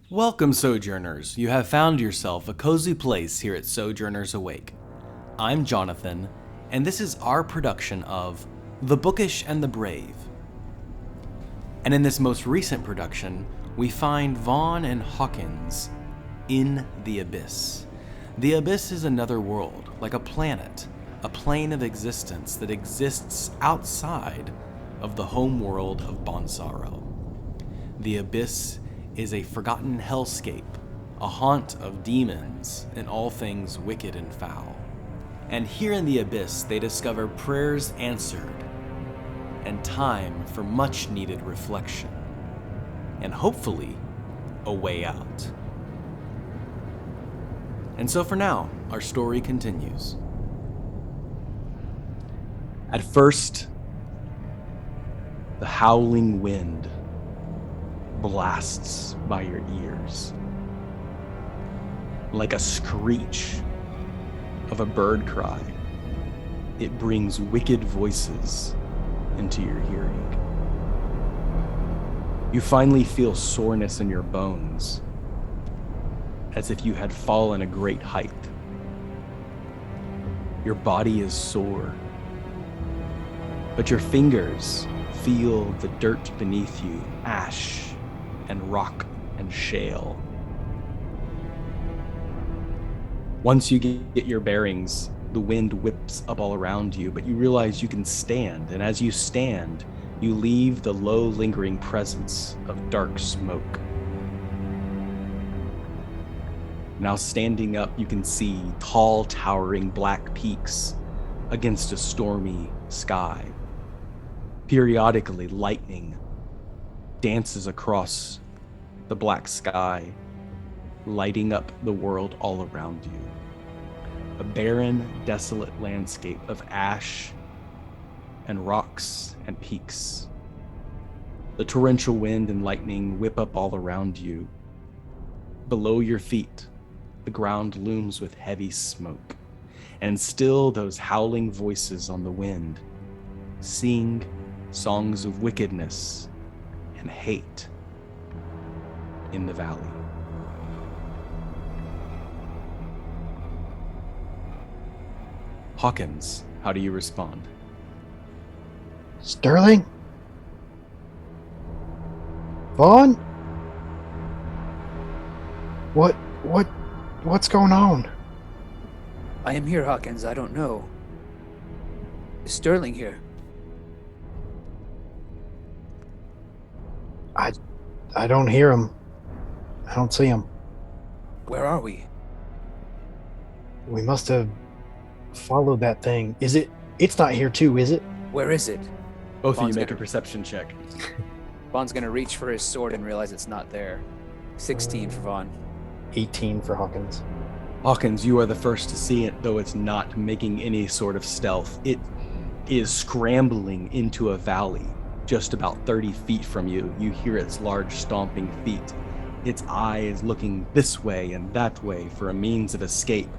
Welcome, Sojourners. You have found yourself a cozy place here at Sojourners Awake. I'm Jonathan, and this is our production of The Bookish and the Brave. And in this most recent production, we find Vaughn and Hawkins in the Abyss. The Abyss is another world, like a planet, a plane of existence that exists outside of the home world of Bonsaro. The Abyss is a forgotten hellscape, a haunt of demons and all things wicked and foul. And here in the Abyss, they discover prayers answered and time for much needed reflection, and hopefully a way out. And so for now, our story continues. At first, the howling wind blasts by your ears like a screech of a bird cry. It brings wicked voices into your hearing. You finally feel soreness in your bones, as if you had fallen a great height. Your body is sore, but your fingers feel the dirt beneath you, ash and rock and shale. Once you get your bearings, the wind whips up all around you, but you realize you can stand, and as you stand, you leave the low, lingering presence of dark smoke. Now standing up, you can see tall, towering black peaks against a stormy sky. Periodically, lightning dances across the black sky, lighting up the world all around you. A barren, desolate landscape of ash and rocks and peaks. The torrential wind and lightning whip up all around you. Below your feet, the ground looms with heavy smoke, and still those howling voices on the wind sing songs of wickedness and hate in the valley. Hawkins, how do you respond? Sterling? Vaughn? What's going on? I am here, Hawkins. I don't know. Is Sterling here? I don't hear him. I don't see him. Where are we? We must have followed that thing. It's not here too, is it? Where is it? Both of Vaughn's you make a gonna- perception check. Vaughn's gonna reach for his sword and realize it's not there. 16 for Vaughn. 18 for Hawkins. Hawkins, you are the first to see it, though it's not making any sort of stealth. It is scrambling into a valley just about 30 feet from you. You hear its large stomping feet. Its eye is looking this way and that way for a means of escape.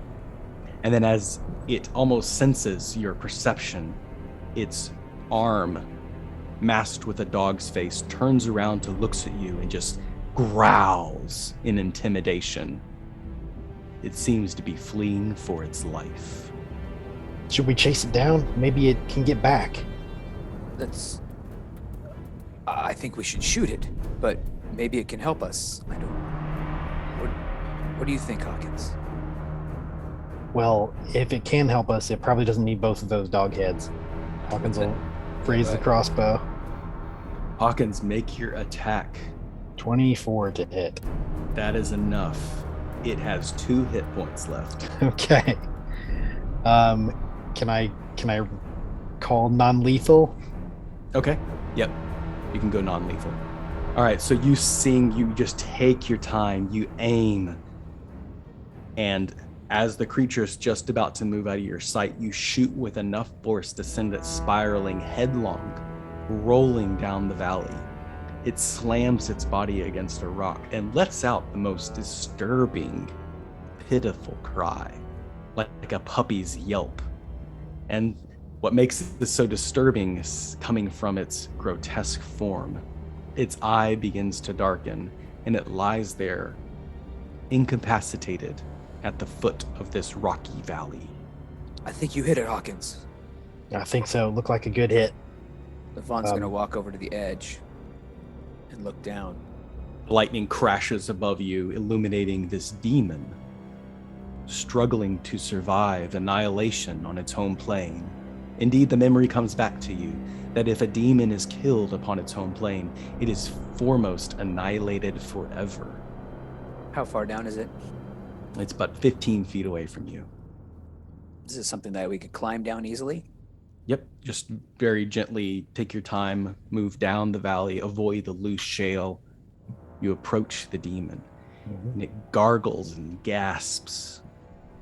And then as it almost senses your perception, its arm, masked with a dog's face, turns around to look at you and just growls in intimidation. It seems to be fleeing for its life. Should we chase it down? Maybe it can get back. That's... I think we should shoot it, but maybe it can help us. I don't... What do you think, Hawkins? Well, if it can help us, it probably doesn't need both of those dog heads. Hawkins will raise the crossbow. Hawkins, make your attack. 24 to hit. That is enough. It has 2 hit points left. Okay. Can I call non-lethal? Okay. Yep. You can go non-lethal. All right. So you just take your time, you aim, and as the creature's just about to move out of your sight, you shoot with enough force to send it spiraling headlong, rolling down the valley. It slams its body against a rock and lets out the most disturbing, pitiful cry, like a puppy's yelp. And what makes this so disturbing is coming from its grotesque form. Its eye begins to darken, and it lies there, incapacitated at the foot of this rocky valley. I think you hit it, Hawkins. I think so. Looked like a good hit. Vaughn's gonna walk over to the edge and look down. Lightning crashes above you, illuminating this demon, struggling to survive annihilation on its home plane. Indeed, the memory comes back to you that if a demon is killed upon its home plane, it is foremost annihilated forever. How far down is it? It's but 15 feet away from you. Is this something that we could climb down easily? Yep, just very gently take your time, move down the valley, avoid the loose shale. You approach the demon, and it gargles and gasps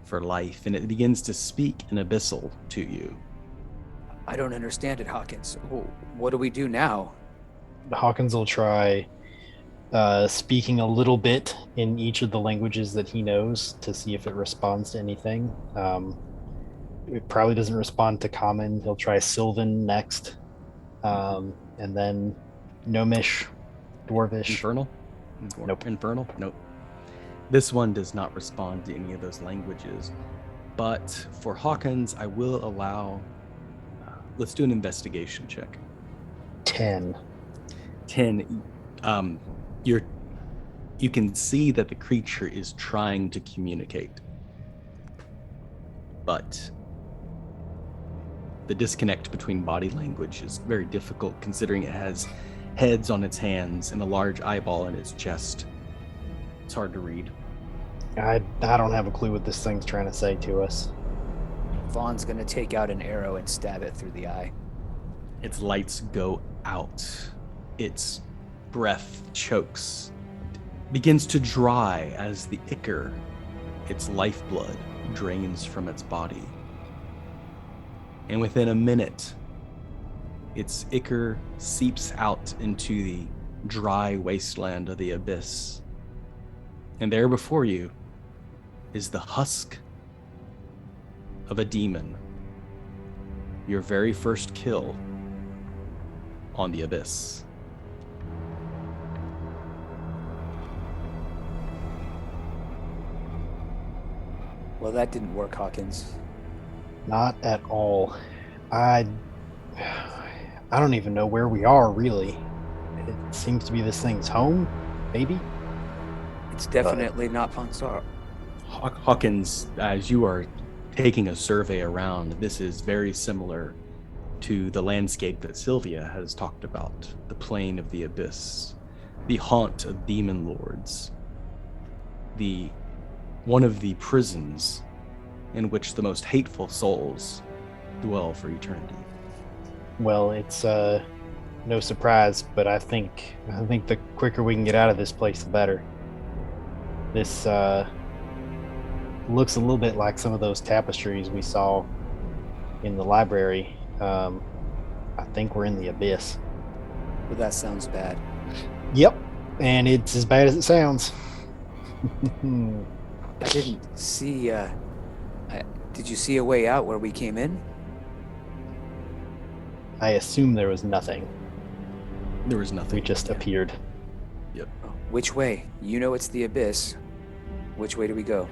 for life, and it begins to speak in Abyssal to you. I don't understand it, Hawkins. What do we do now? Hawkins will try speaking a little bit in each of the languages that he knows to see if it responds to anything. It probably doesn't respond to Common. He'll try Sylvan next, and then Gnomish, Dwarvish. Infernal? Nope. Infernal? Nope. This one does not respond to any of those languages. But for Hawkins, I will allow... let's do an investigation check. 10. 10. You can see that the creature is trying to communicate. But the disconnect between body language is very difficult, considering it has heads on its hands and a large eyeball in its chest. It's hard to read. I don't have a clue what this thing's trying to say to us. Vaughn's gonna take out an arrow and stab it through the eye. Its lights go out. Its breath chokes, begins to dry as the ichor, its lifeblood, drains from its body. And within a minute, its ichor seeps out into the dry wasteland of the abyss. And there before you is the husk of a demon. Your very first kill on the abyss. Well, that didn't work, Hawkins. Not at all. I don't even know where we are, really. It seems to be this thing's home, maybe? It's definitely not Ponsar. Hawkins, as you are taking a survey around, this is very similar to the landscape that Sylvia has talked about, the plain of the abyss, the haunt of demon lords, one of the prisons in which the most hateful souls dwell for eternity. Well, it's no surprise, but I think the quicker we can get out of this place, the better. This looks a little bit like some of those tapestries we saw in the library. I think we're in the abyss. Well, that sounds bad. Yep, and it's as bad as it sounds. I didn't see, did you see a way out where we came in? I assume there was nothing. There was nothing. We just appeared. Yep. Which way? You know it's the abyss. Which way do we go?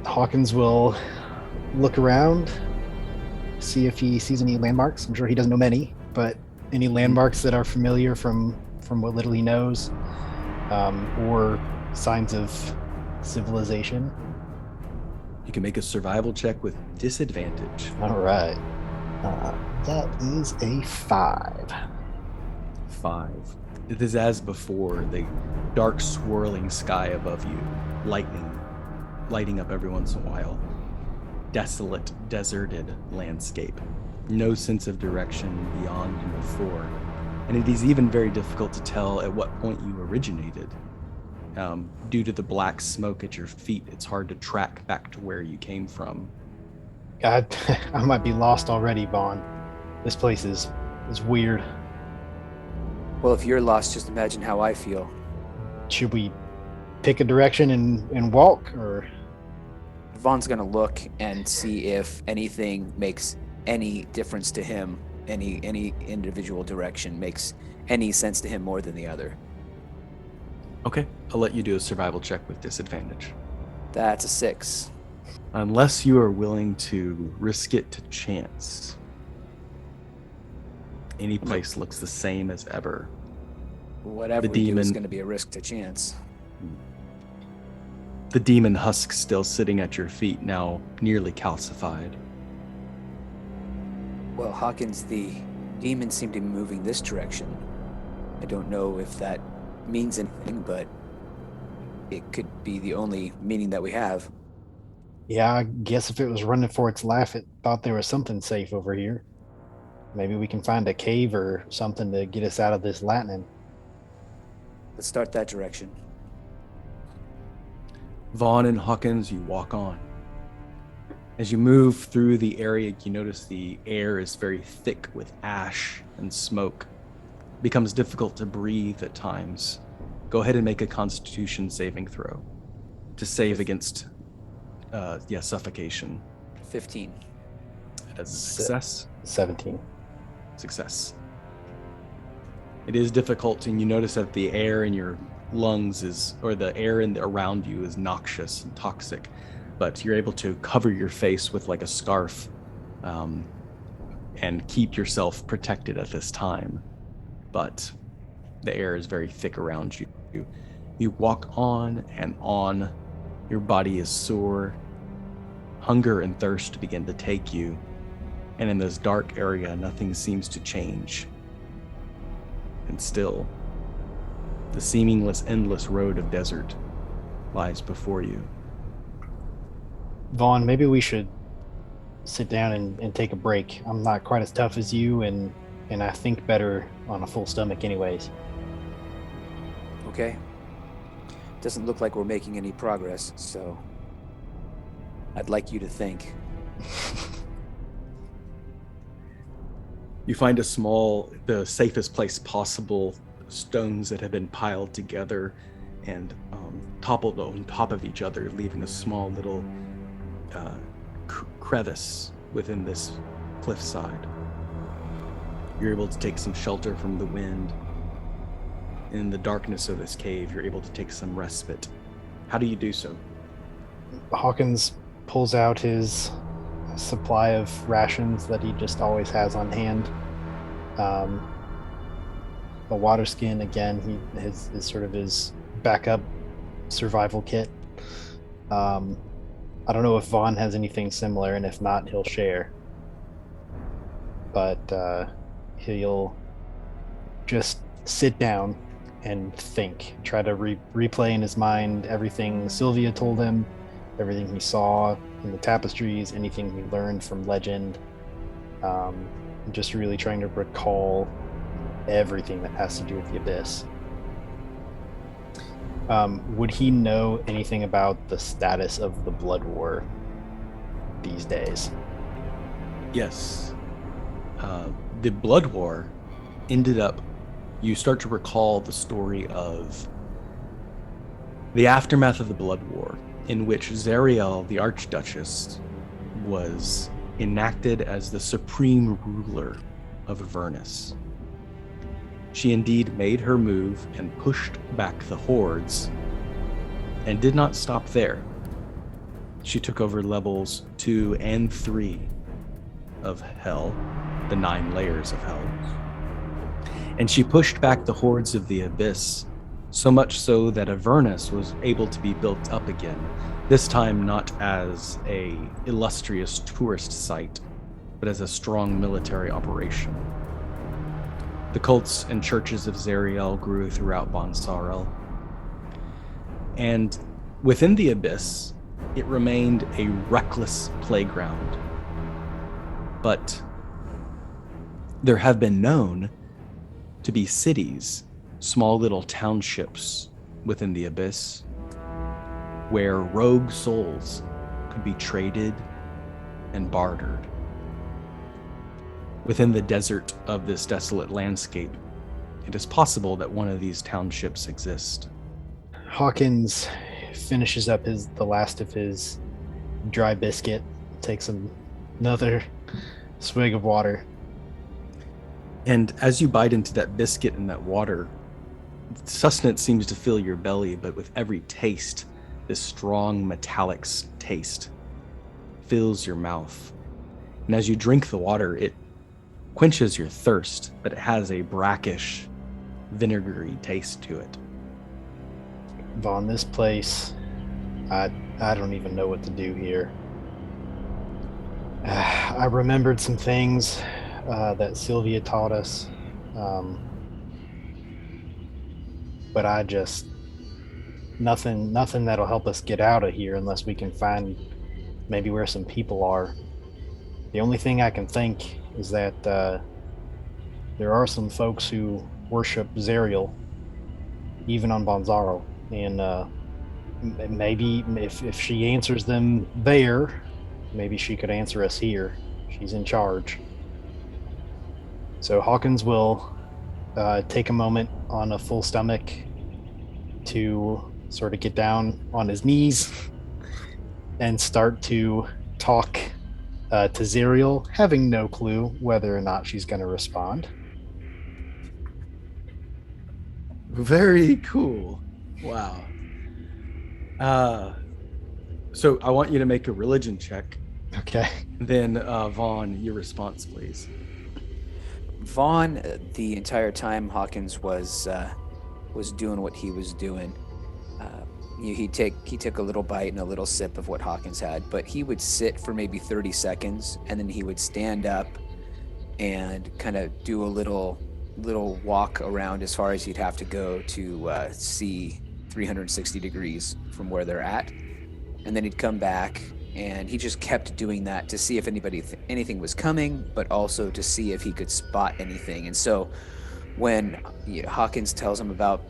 Hawkins will look around, see if he sees any landmarks. I'm sure he doesn't know many, but any landmarks that are familiar from what little he knows, or signs of civilization. You can make a survival check with disadvantage. All right. That is a 5. 5. It is as before, the dark swirling sky above you, lighting up every once in a while. Desolate, deserted landscape. No sense of direction beyond and before. And it is even very difficult to tell at what point you originated. Due to the black smoke at your feet, it's hard to track back to where you came from. I might be lost already, Vaughn. This place is weird. Well, if you're lost, just imagine how I feel. Should we pick a direction and walk, or? Vaughn's gonna look and see if anything makes any difference to him, any individual direction makes any sense to him more than the other. Okay, I'll let you do a survival check with disadvantage. That's a 6. Unless you are willing to risk it to chance. Any place looks the same as ever. Whatever The we do is demon- going to be a risk to chance. The demon husk still sitting at your feet, now nearly calcified. Well, Hawkins, the demons seem to be moving this direction. I don't know if that means anything, but it could be the only meaning that we have. Yeah, I guess if it was running for its life, it thought there was something safe over here. Maybe we can find a cave or something to get us out of this lightning. Let's start that direction. Vaughn and Hawkins, you walk on. As you move through the area, you notice the air is very thick with ash and smoke. It becomes difficult to breathe at times. Go ahead and make a Constitution saving throw to save against suffocation. 15. As a success. 17. Success. It is difficult, and you notice that the air in your lungs the air around you is noxious and toxic, but you're able to cover your face with like a scarf and keep yourself protected at this time. But the air is very thick around you. You walk on and on. Your body is sore. Hunger and thirst begin to take you. And in this dark area, nothing seems to change. And still, the seemingly endless road of desert lies before you. Vaughn, maybe we should sit down and take a break. I'm not quite as tough as you, and I think better on a full stomach anyways. Okay. Doesn't look like we're making any progress, so I'd like you to think. You find the safest place possible, stones that have been piled together and toppled on top of each other, leaving a small little crevice within this cliffside. You're able to take some shelter from the wind. In the darkness of this cave, you're able to take some respite. How do you do so? Hawkins pulls out his supply of rations that he just always has on hand. A water skin, again, is sort of his backup survival kit. I don't know if Vaughn has anything similar, and if not, he'll share. But he'll just sit down and think, try to replay in his mind everything Sylvia told him, everything he saw in the tapestries, anything he learned from legend. Just really trying to recall everything that has to do with the abyss. Would he know anything about the status of the blood war these days? Yes. The blood war ended up, you start to recall the story of the aftermath of the blood war, in which Zariel, the Archduchess, was enacted as the supreme ruler of Avernus. She indeed made her move and pushed back the hordes, and did not stop there. She took over levels 2 and 3 of Hell, the 9 layers of Hell. And she pushed back the hordes of the Abyss, so much so that Avernus was able to be built up again, this time not as a illustrious tourist site, but as a strong military operation. The cults and churches of Zariel grew throughout Bonsarel. And within the Abyss, it remained a reckless playground. But there have been known to be cities, small little townships within the Abyss, where rogue souls could be traded and bartered. Within the desert of this desolate landscape, it is possible that one of these townships exist. Hawkins finishes up the last of his dry biscuit, takes another swig of water. And as you bite into that biscuit and that water, sustenance seems to fill your belly, but with every taste, this strong metallic taste fills your mouth. And as you drink the water, it quenches your thirst, but it has a brackish, vinegary taste to it. Vaughn, this place, I don't even know what to do here. I remembered some things that Sylvia taught us, but I just nothing that'll help us get out of here unless we can find maybe where some people are. The only thing I can think is that there are some folks who worship Zerial, even on Bonzaro, and maybe if she answers them there, maybe she could answer us here. She's in charge. So Hawkins will take a moment on a full stomach to sort of get down on his knees and start to talk to Zerial, having no clue whether or not she's going to respond. Very cool. Wow. So I want you to make a religion check. Okay. Then, Vaughn, your response, please. Vaughn, the entire time Hawkins was doing what he was doing, he took a little bite and a little sip of what Hawkins had, but he would sit for maybe 30 seconds, and then he would stand up and kind of do a little walk around as far as he'd have to go to see 360 degrees from where they're at, and then he'd come back. And he just kept doing that to see if anything was coming, but also to see if he could spot anything. And so when Hawkins tells him about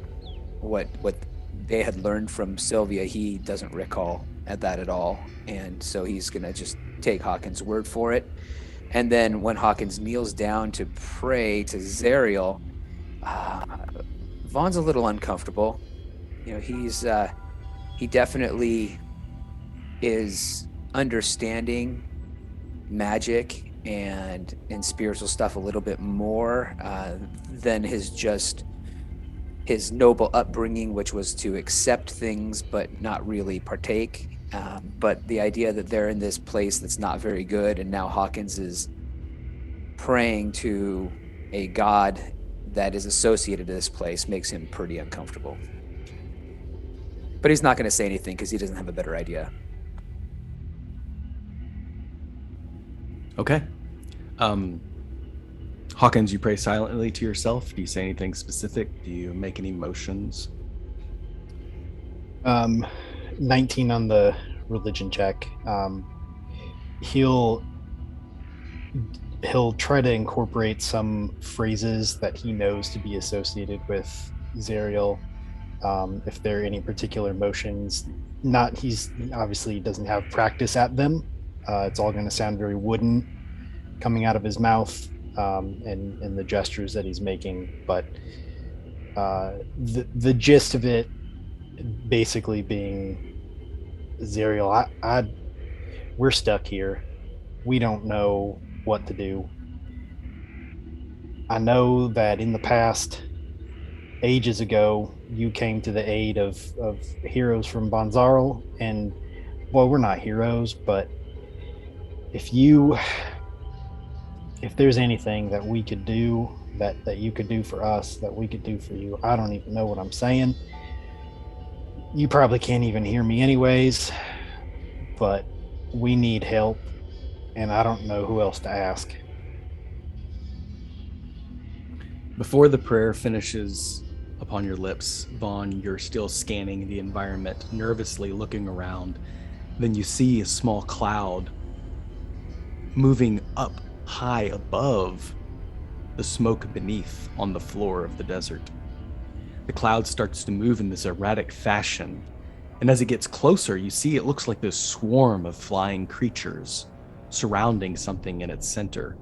what they had learned from Sylvia, he doesn't recall that at all. And so he's going to just take Hawkins' word for it. And then when Hawkins kneels down to pray to Zerial, Vaughn's a little uncomfortable. He definitely is understanding magic and spiritual stuff a little bit more than his noble upbringing, which was to accept things but not really partake. But the idea that they're in this place that's not very good, and now Hawkins is praying to a god that is associated to this place, makes him pretty uncomfortable. But he's not going to say anything because he doesn't have a better idea. Okay. Hawkins, you pray silently to yourself. Do you say anything specific? Do you make any motions? 19 on the religion check. He'll try to incorporate some phrases that he knows to be associated with Zerial. If there are any particular motions, he's obviously doesn't have practice at them. It's all going to sound very wooden coming out of his mouth, and the gestures that he's making. But the gist of it basically being, Zerial, we're stuck here. We don't know what to do. I know that in the past, ages ago, you came to the aid of heroes from Bonzaro, and, well, we're not heroes, but if there's anything that we could do, that you could do for us, that we could do for you, I don't even know what I'm saying. You probably can't even hear me anyways, but we need help, and I don't know who else to ask. Before the prayer finishes upon your lips, Vaughn, you're still scanning the environment, nervously looking around. Then you see a small cloud moving up high above the smoke beneath on the floor of the desert. The cloud starts to move in this erratic fashion, and as it gets closer, you see it looks like this swarm of flying creatures surrounding something in its center.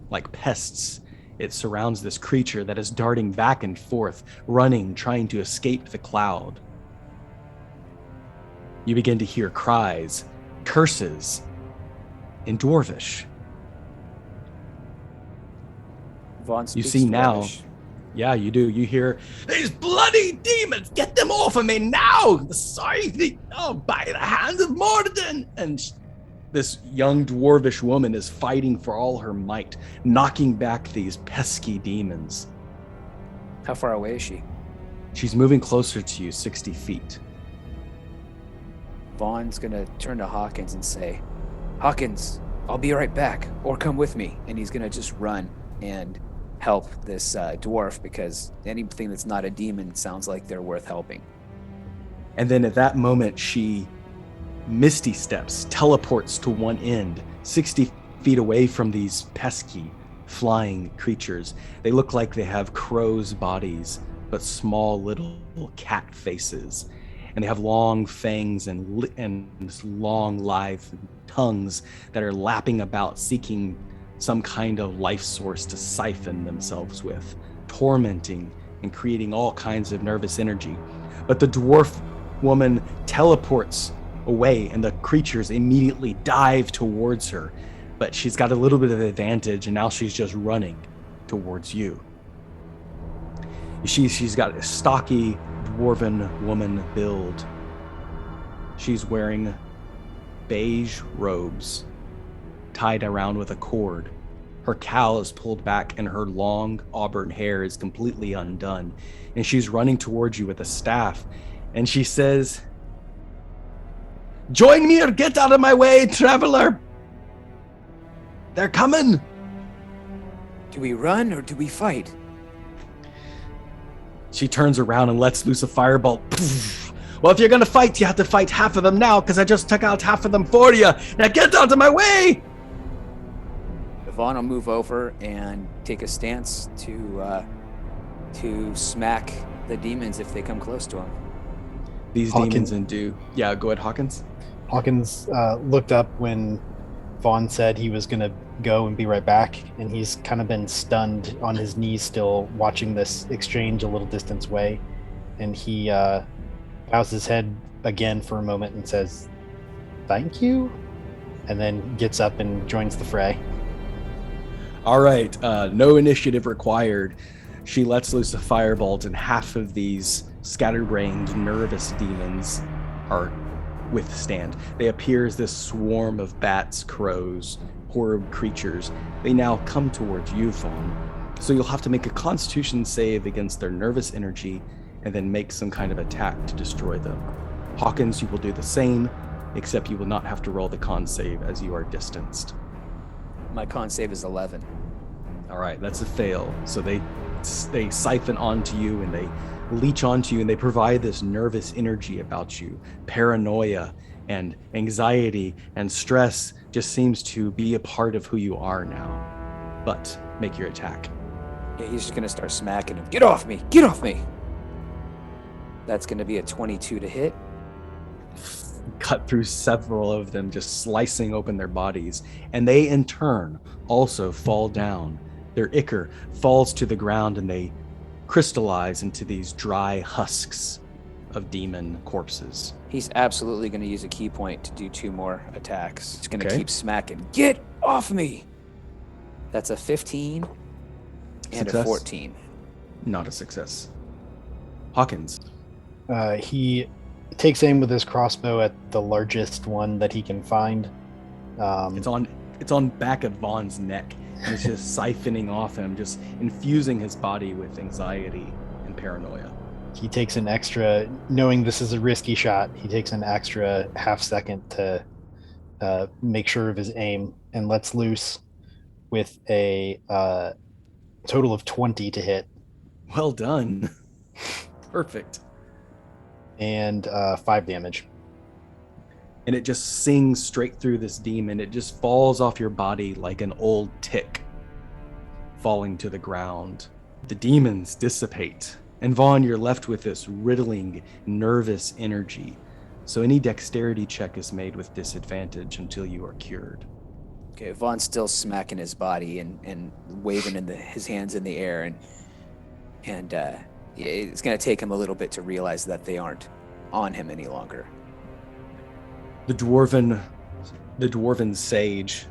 Like pests, it surrounds this creature that is darting back and forth, running, trying to escape the cloud. You begin to hear cries, curses, in Dwarvish. Vaughn You speaks see now, Dwarvish. Yeah, you do. You hear, "These bloody demons! Get them off of me now! By the hand of Morden!" And this young dwarvish woman is fighting for all her might, knocking back these pesky demons. How far away is she? She's moving closer to you, 60 feet. Vaughn's gonna turn to Hawkins and say, "Hawkins, I'll be right back, or come with me." And he's gonna just run and help this dwarf, because anything that's not a demon sounds like they're worth helping. And then at that moment, she misty steps, teleports to one end, 60 feet away from these pesky flying creatures. They look like they have crows' bodies, but small little cat faces. And they have long fangs and long live tongues that are lapping about, seeking some kind of life source to siphon themselves with, tormenting and creating all kinds of nervous energy. But the dwarf woman teleports away, and the creatures immediately dive towards her. But she's got a little bit of advantage, and now she's just running towards you. She's got a stocky dwarven woman build. She's wearing beige robes tied around with a cord. Her cowl is pulled back and her long auburn hair is completely undone. And she's running towards you with a staff. And she says, "Join me or get out of my way, traveler! They're coming!" Do we run or do we fight? She turns around and lets loose a firebolt. "Well, if you're gonna fight, you have to fight half of them now, because I just took out half of them for you. Now get out of my way!" Vaughn will move over and take a stance to smack the demons if they come close to him. These Hawkins. demons do. Yeah, go ahead, Hawkins. Hawkins looked up when Vaughn said he was going to go and be right back, and he's kind of been stunned on his knees still, watching this exchange a little distance away. And he bows his head again for a moment and says, "Thank you," and then gets up and joins the fray. All right, no initiative required. She lets loose a firebolt, and half of these scatterbrained, nervous demons are withstand. They appear as this swarm of bats, crows, horrid creatures. They now come towards you, Fawn. So you'll have to make a Constitution save against their nervous energy, and then make some kind of attack to destroy them. Hawkins, you will do the same, except you will not have to roll the con save as you are distanced. My con save is 11. All right, that's a fail. So they siphon onto you and they leech onto you and they provide this nervous energy about you. Paranoia and anxiety and stress just seems to be a part of who you are now. But make your attack. Yeah, he's just gonna start smacking him. "Get off me! Get off me!" That's gonna be a 22 to hit. Cut through several of them, just slicing open their bodies, and they in turn also fall down. Their ichor falls to the ground and they crystallize into these dry husks of demon corpses. He's absolutely gonna use a key point to do 2 more attacks. He's gonna Okay. keep smacking. "Get off me!" That's a 15 and Success. a 14. Not a success. Hawkins. He takes aim with his crossbow at the largest one that he can find. It's on back of Vaughn's neck. And it's just siphoning off him, just infusing his body with anxiety and paranoia. He takes an extra, knowing this is a risky shot, he takes an extra half second to make sure of his aim and lets loose with a total of 20 to hit. Well done. Perfect. And 5 damage. And it just sings straight through this demon. It just falls off your body like an old tick falling to the ground. The demons dissipate. And Vaughn, you're left with this riddling, nervous energy. So any dexterity check is made with disadvantage until you are cured. Okay, Vaughn's still smacking his body and waving his hands in the air, and it's going to take him a little bit to realize that they aren't on him any longer. The dwarven sage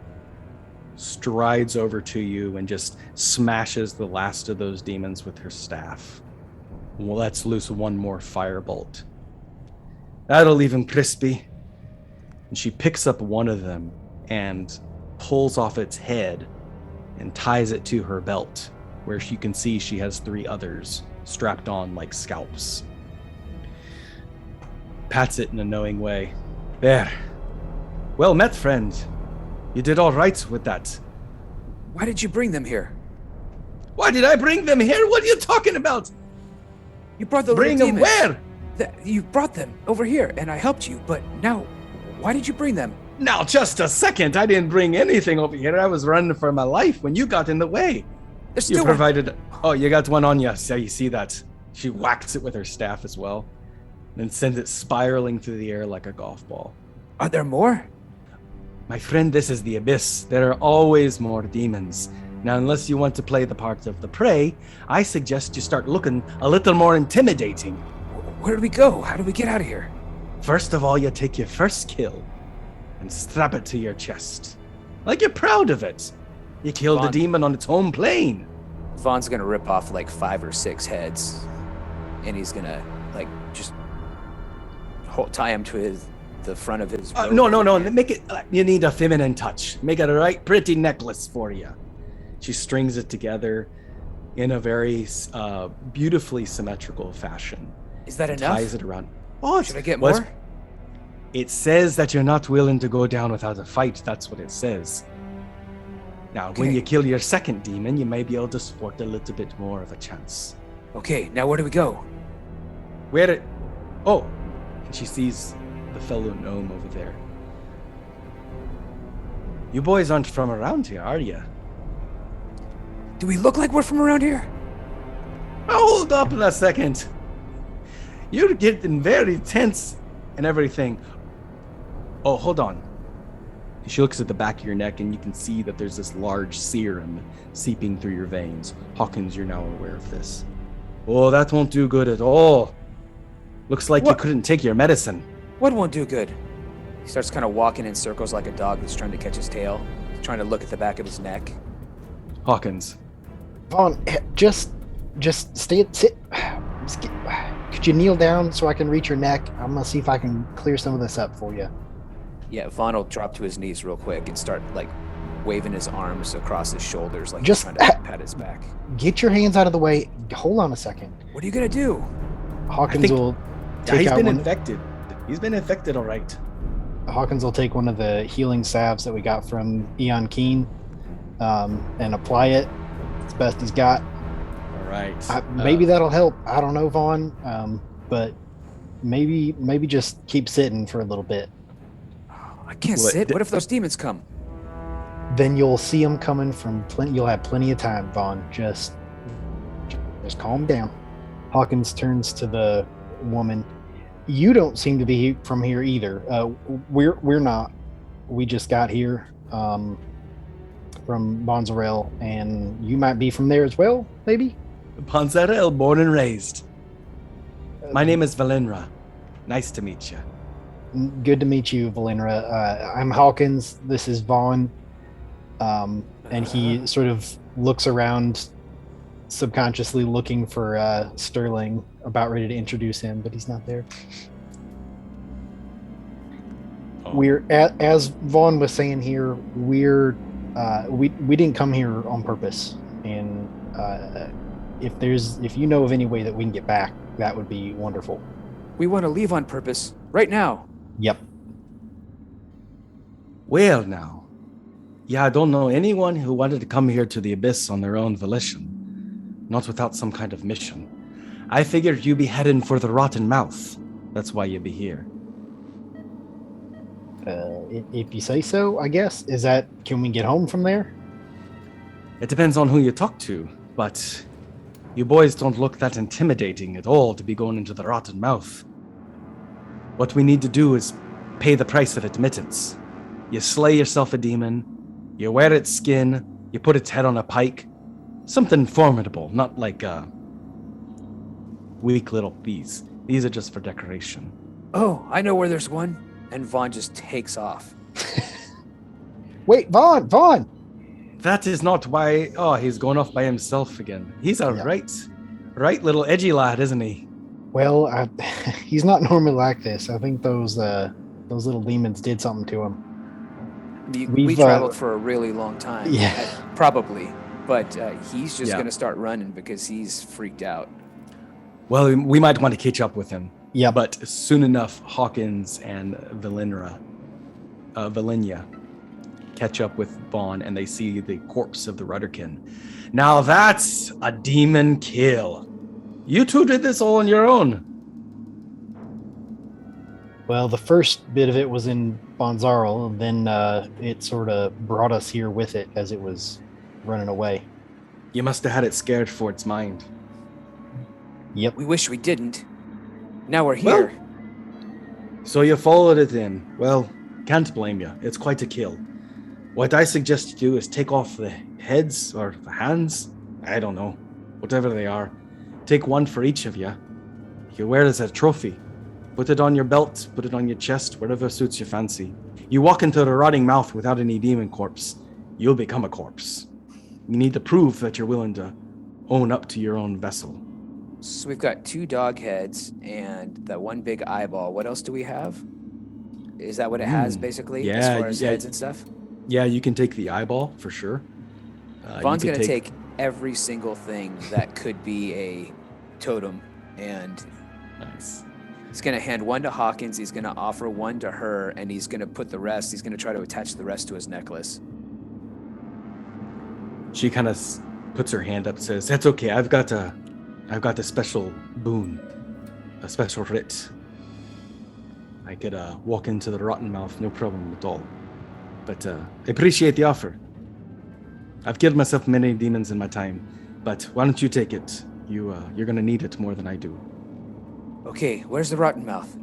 strides over to you and just smashes the last of those demons with her staff. Well, lets loose one more firebolt. That'll leave him crispy. And she picks up one of them and pulls off its head and ties it to her belt, where you can see she has 3 others strapped on like scalps. Pats it in a knowing way. There. Well met, friend. You did all right with that. Why did you bring them here? Why did I bring them here? What are you talking about? You brought the Bring little them demons. where? You brought them over here, and I helped you. But now, why did you bring them? Now, just a second. I didn't bring anything over here. I was running for my life when you got in the way. There's You still provided... Oh, you got one on you. So you see that. She whacks it with her staff as well. Then sends it spiraling through the air like a golf ball. Are there more? My friend, this is the Abyss. There are always more demons. Now, unless you want to play the part of the prey, I suggest you start looking a little more intimidating. Where do we go? How do we get out of here? First of all, you take your first kill and strap it to your chest. Like you're proud of it. You killed a Vaughn. demon on its home plane. Vaughn's gonna rip off like 5 or 6 heads, and he's gonna like just tie him to the front of his. No. Make it. You need a feminine touch. Make it a right pretty necklace for you. She strings it together in a very beautifully symmetrical fashion. Is that enough? Ties it around. Oh, Should I get more? It says that you're not willing to go down without a fight. That's what it says. Now, when Okay. you kill your second demon, you may be able to sport a little bit more of a chance. Okay, now where do we go? Oh, and she sees the fellow gnome over there. You boys aren't from around here, are you? Do we look like we're from around here? Hold up a second. You're getting very tense and everything. Oh, hold on. She looks at the back of your neck and you can see that there's this large serum seeping through your veins. Hawkins, you're now aware of this. Oh, that won't do good at all. Looks like you couldn't take your medicine. What won't do good? He starts kind of walking in circles like a dog that's trying to catch his tail, trying to look at the back of his neck. Hawkins. Vaughn, just sit. Could you kneel down so I can reach your neck? I'm gonna see if I can clear some of this up for you. Yeah, Vaughn will drop to his knees real quick and start like waving his arms across his shoulders like Just- he's trying to pat his back. Get your hands out of the way. Hold on a second. What are you gonna do? Hawkins will Yeah, take he's out been one. infected. He's been infected, all right. Hawkins will take one of the healing salves that we got from Eon Keen and apply it. It's the best he's got. All right. Maybe that'll help. I don't know, Vaughn, but maybe just keep sitting for a little bit. I can't What- sit. What if those demons come? Then you'll see them coming from plenty. You'll have plenty of time, Vaughn. Just calm down. Hawkins turns to the woman. You don't seem to be from here either. We're not. We just got here from Bonzarel, and you might be from there as well, maybe. Panzerel, born and raised. My name is Valenra. Nice to meet you. Good to meet you, Valenra. I'm Hawkins. This is Vaughn. And he sort of looks around, subconsciously looking for Sterling, about ready to introduce him, but he's not there. We're as Vaughn was saying here. We didn't come here on purpose, and if you know of any way that we can get back, that would be wonderful. We want to leave on purpose right now. Yep. Well, now. Yeah, I don't know anyone who wanted to come here to the Abyss on their own volition. Not without some kind of mission. I figured you'd be heading for the Rotten Mouth. That's why you'd be here. If you say so, I guess. Can we get home from there? It depends on who you talk to, but you boys don't look that intimidating at all to be going into the Rotten Mouth. What we need to do is pay the price of admittance. You slay yourself a demon, you wear its skin, you put its head on a pike. Something formidable, not like weak little bees. These are just for decoration. Oh, I know where there's one. And Vaughn just takes off. Wait, Vaughn! That is not why. Oh, he's going off by himself again. He's a Yeah. right little edgy lad, isn't he? Well, he's not normally like this. I think those little demons did something to him. We We've, traveled for a really long time. Yeah. Probably. But he's just Yeah. going to start running because he's freaked out. Well, we might want to catch up with him. Yeah, But soon enough, Hawkins and Valinia catch up with Vaughn, and they see the corpse of the Rudderkin. Now that's a demon kill. You two did this all on your own. well, the first bit of it was in Bonzarl, and then it sort of brought us here with it as it was running away. You must have had it scared for its mind. Yep. We wish we didn't. Now we're Well- here. So you followed it in. Well, can't blame you. It's quite a kill. What I suggest you do is take off the heads or the hands. I don't know. Whatever they are. Take one for each of you. You can wear it as a trophy. Put it on your belt, put it on your chest, whatever suits your fancy. You walk into the rotting mouth without any demon corpse, you'll become a corpse. You need to prove that you're willing to own up to your own vessel. So we've got 2 dog heads and that one big eyeball. What else do we have? Is that what it has, basically, as yeah, far as yeah. heads and stuff? Yeah, you can take the eyeball for sure. You Vaughn's can going to take every single thing that could be a totem, and Nice. he's going to hand one to Hawkins, he's going to offer one to her, and he's going to put the rest, he's going to try to attach the rest to his necklace. She kind of puts her hand up, says, "That's okay. I've got a special boon, a special writ. I could walk into the rotten mouth, no problem at all. But I appreciate the offer. I've killed myself many demons in my time, but why don't you take it? You're gonna need it more than I do. Okay, where's the rotten mouth?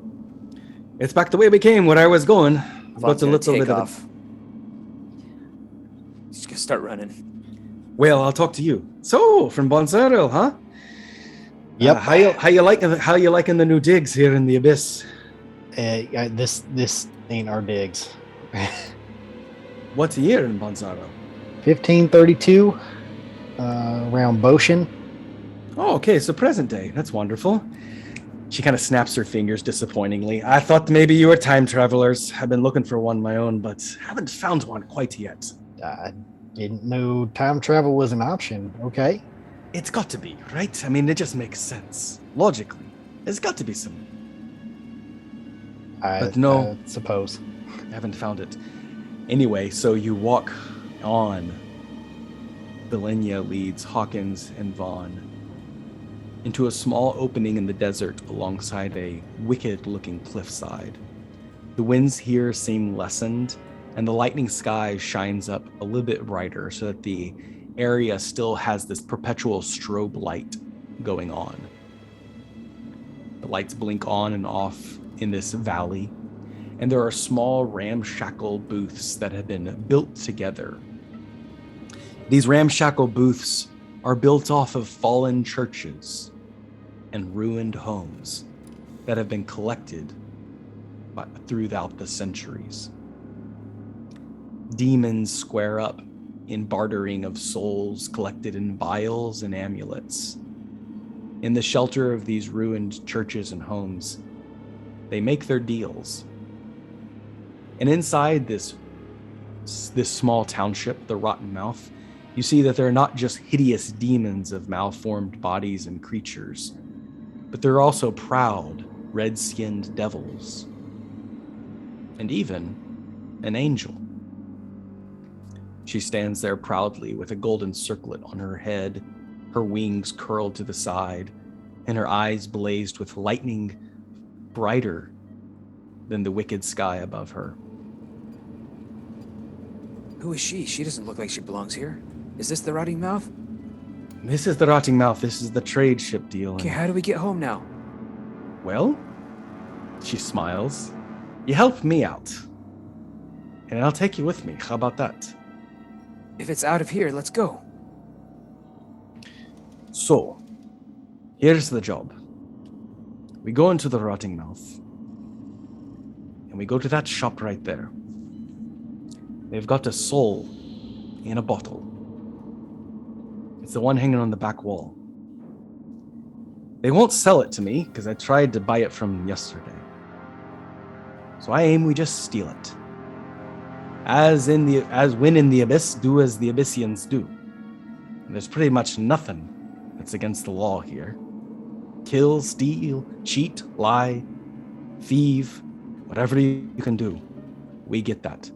It's back the way we came, where I was going. I've Vaughn's got a going to little take bit of off. He's going to start running. Well, I'll talk to you. So, from Bonsaril, huh? Yep. How you liking the new digs here in the Abyss? This ain't our digs. What's a year in Bonsaril? 1532, around Boshin. Oh, okay, so present day. That's wonderful. She kind of snaps her fingers disappointingly. I thought maybe you were time travelers. I've been looking for one my own, but haven't found one quite yet. I didn't know time travel was an option. Okay. It's got to be, right? I mean, it just makes sense. Logically. There's got to be some. But no. I suppose. I haven't found it. Anyway, so you walk on. Valinia leads Hawkins and Vaughn into a small opening in the desert alongside a wicked-looking cliffside. The winds here seem lessened, and the lightning sky shines up a little bit brighter so that the area still has this perpetual strobe light going on. The lights blink on and off in this valley, and there are small ramshackle booths that have been built together. These ramshackle booths are built off of fallen churches and ruined homes that have been collected throughout the centuries. Demons square up in bartering of souls collected in vials and amulets. In the shelter of these ruined churches and homes, they make their deals. And inside this small township, the Rotten Mouth, you see that they're not just hideous demons of malformed bodies and creatures, but they're also proud, red-skinned devils. And even an angel. She stands there proudly with a golden circlet on her head, her wings curled to the side, and her eyes blazed with lightning brighter than the wicked sky above her. Who is she? She doesn't look like she belongs here. Is this the Rotting Mouth? This is the Rotting Mouth. This is the trade ship deal. Okay, how do we get home now? Well, she smiles. You help me out, and I'll take you with me. How about that? If it's out of here, let's go. So, here's the job. We go into the Rotting Mouth, and we go to that shop right there. They've got a soul in a bottle. It's the one hanging on the back wall. They won't sell it to me because I tried to buy it from yesterday. So I aim we just steal it. As when in the abyss, do as the Abyssians do. And there's pretty much nothing that's against the law here. Kill, steal, cheat, lie, thieve, whatever you can do. We get that.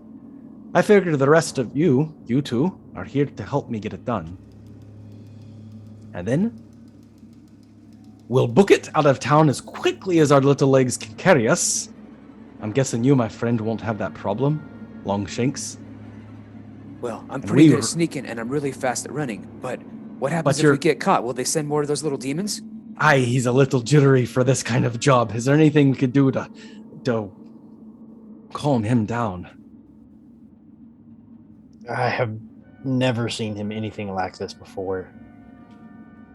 I figured the rest of you two, are here to help me get it done. And then we'll book it out of town as quickly as our little legs can carry us. I'm guessing you, my friend, won't have that problem, Longshanks. Well, I'm pretty good at sneaking, and I'm really fast at running. But what happens if we get caught? Will they send more of those little demons? Aye, he's a little jittery for this kind of job. Is there anything we could do to calm him down? I have never seen him anything like this before.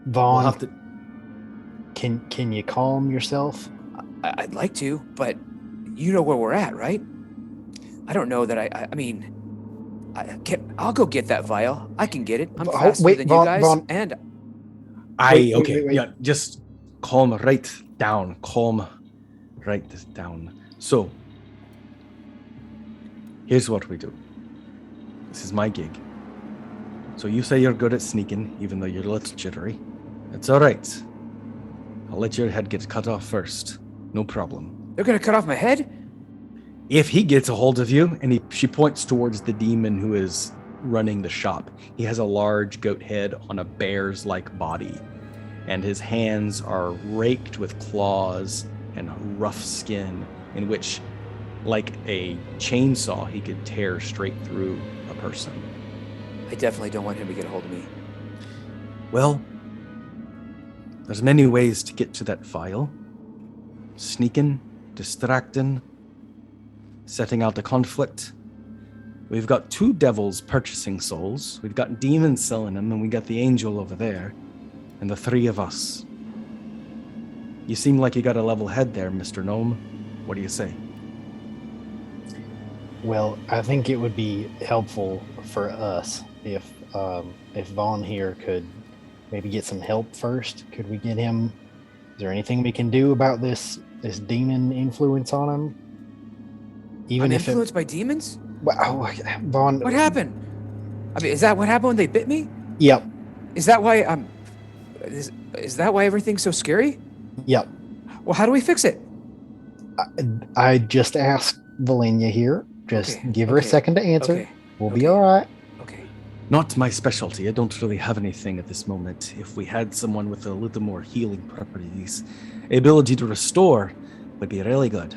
Vaughn, We'll have to... can you calm yourself? I'd like to, but you know where we're at, right? I don't know that I'll go get that vial. I can get it. I'm faster than you guys. Vaughn. And Yeah, just calm right down. So, here's what we do. This is my gig. So you say you're good at sneaking, even though you're a little jittery. It's all right. I'll let your head get cut off first. No problem. They're gonna cut off my head? If he gets a hold of you, and she points towards the demon who is running the shop. He has a large goat head on a bear's-like body, and his hands are raked with claws and rough skin, in which, like a chainsaw, he could tear straight through a person. I definitely don't want him to get a hold of me. Well, there's many ways to get to that vial. Sneaking, distracting, setting out a conflict. We've got 2 devils purchasing souls. We've got demons selling them, and we got the angel over there. And the 3 of us. You seem like you got a level head there, Mr. Gnome. What do you say? Well, I think it would be helpful for us if Vaughn here could maybe get some help first. Could we get him? Is there anything we can do about this demon influence on him? Even if influenced by demons? Wow, Vaughn. What happened? I mean, is that what happened when they bit me? Yep. Is that why Is that why everything's so scary? Yep. Well, how do we fix it? I just asked Valenia here. Just give her a second to answer. Okay. We'll be all right. Okay. Not my specialty. I don't really have anything at this moment. If we had someone with a little more healing properties, ability to restore would be really good.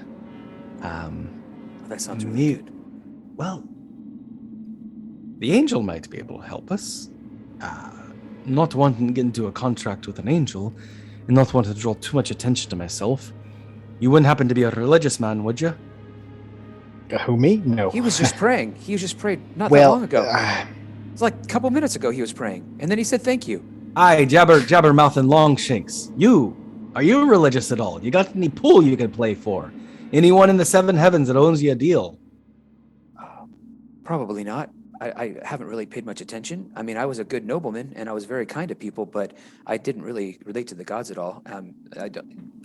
That sounds really good. Well, the angel might be able to help us. Not wanting to get into a contract with an angel, and not wanting to draw too much attention to myself. You wouldn't happen to be a religious man, would you? Who, me? No. He was just praying. He was just prayed not that long ago. It's like a couple minutes ago he was praying, and then he said thank you. Aye, jabbermouth and longshanks. Are you religious at all? You got any pool you could play for? Anyone in the 7 heavens that owns you a deal? Probably not. I haven't really paid much attention. I mean, I was a good nobleman, and I was very kind to people, but I didn't really relate to the gods at all.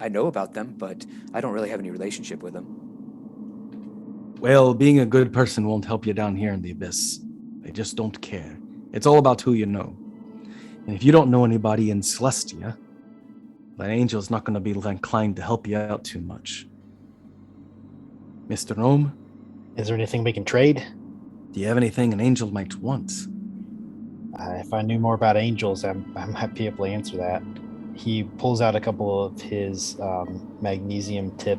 I know about them, but I don't really have any relationship with them. Well, being a good person won't help you down here in the abyss. They just don't care. It's all about who you know. And if you don't know anybody in Celestia, that angel's not going to be inclined to help you out too much. Mr. Gnome? Is there anything we can trade? Do you have anything an angel might want? If I knew more about angels, I might be able to answer that. He pulls out a couple of his magnesium tip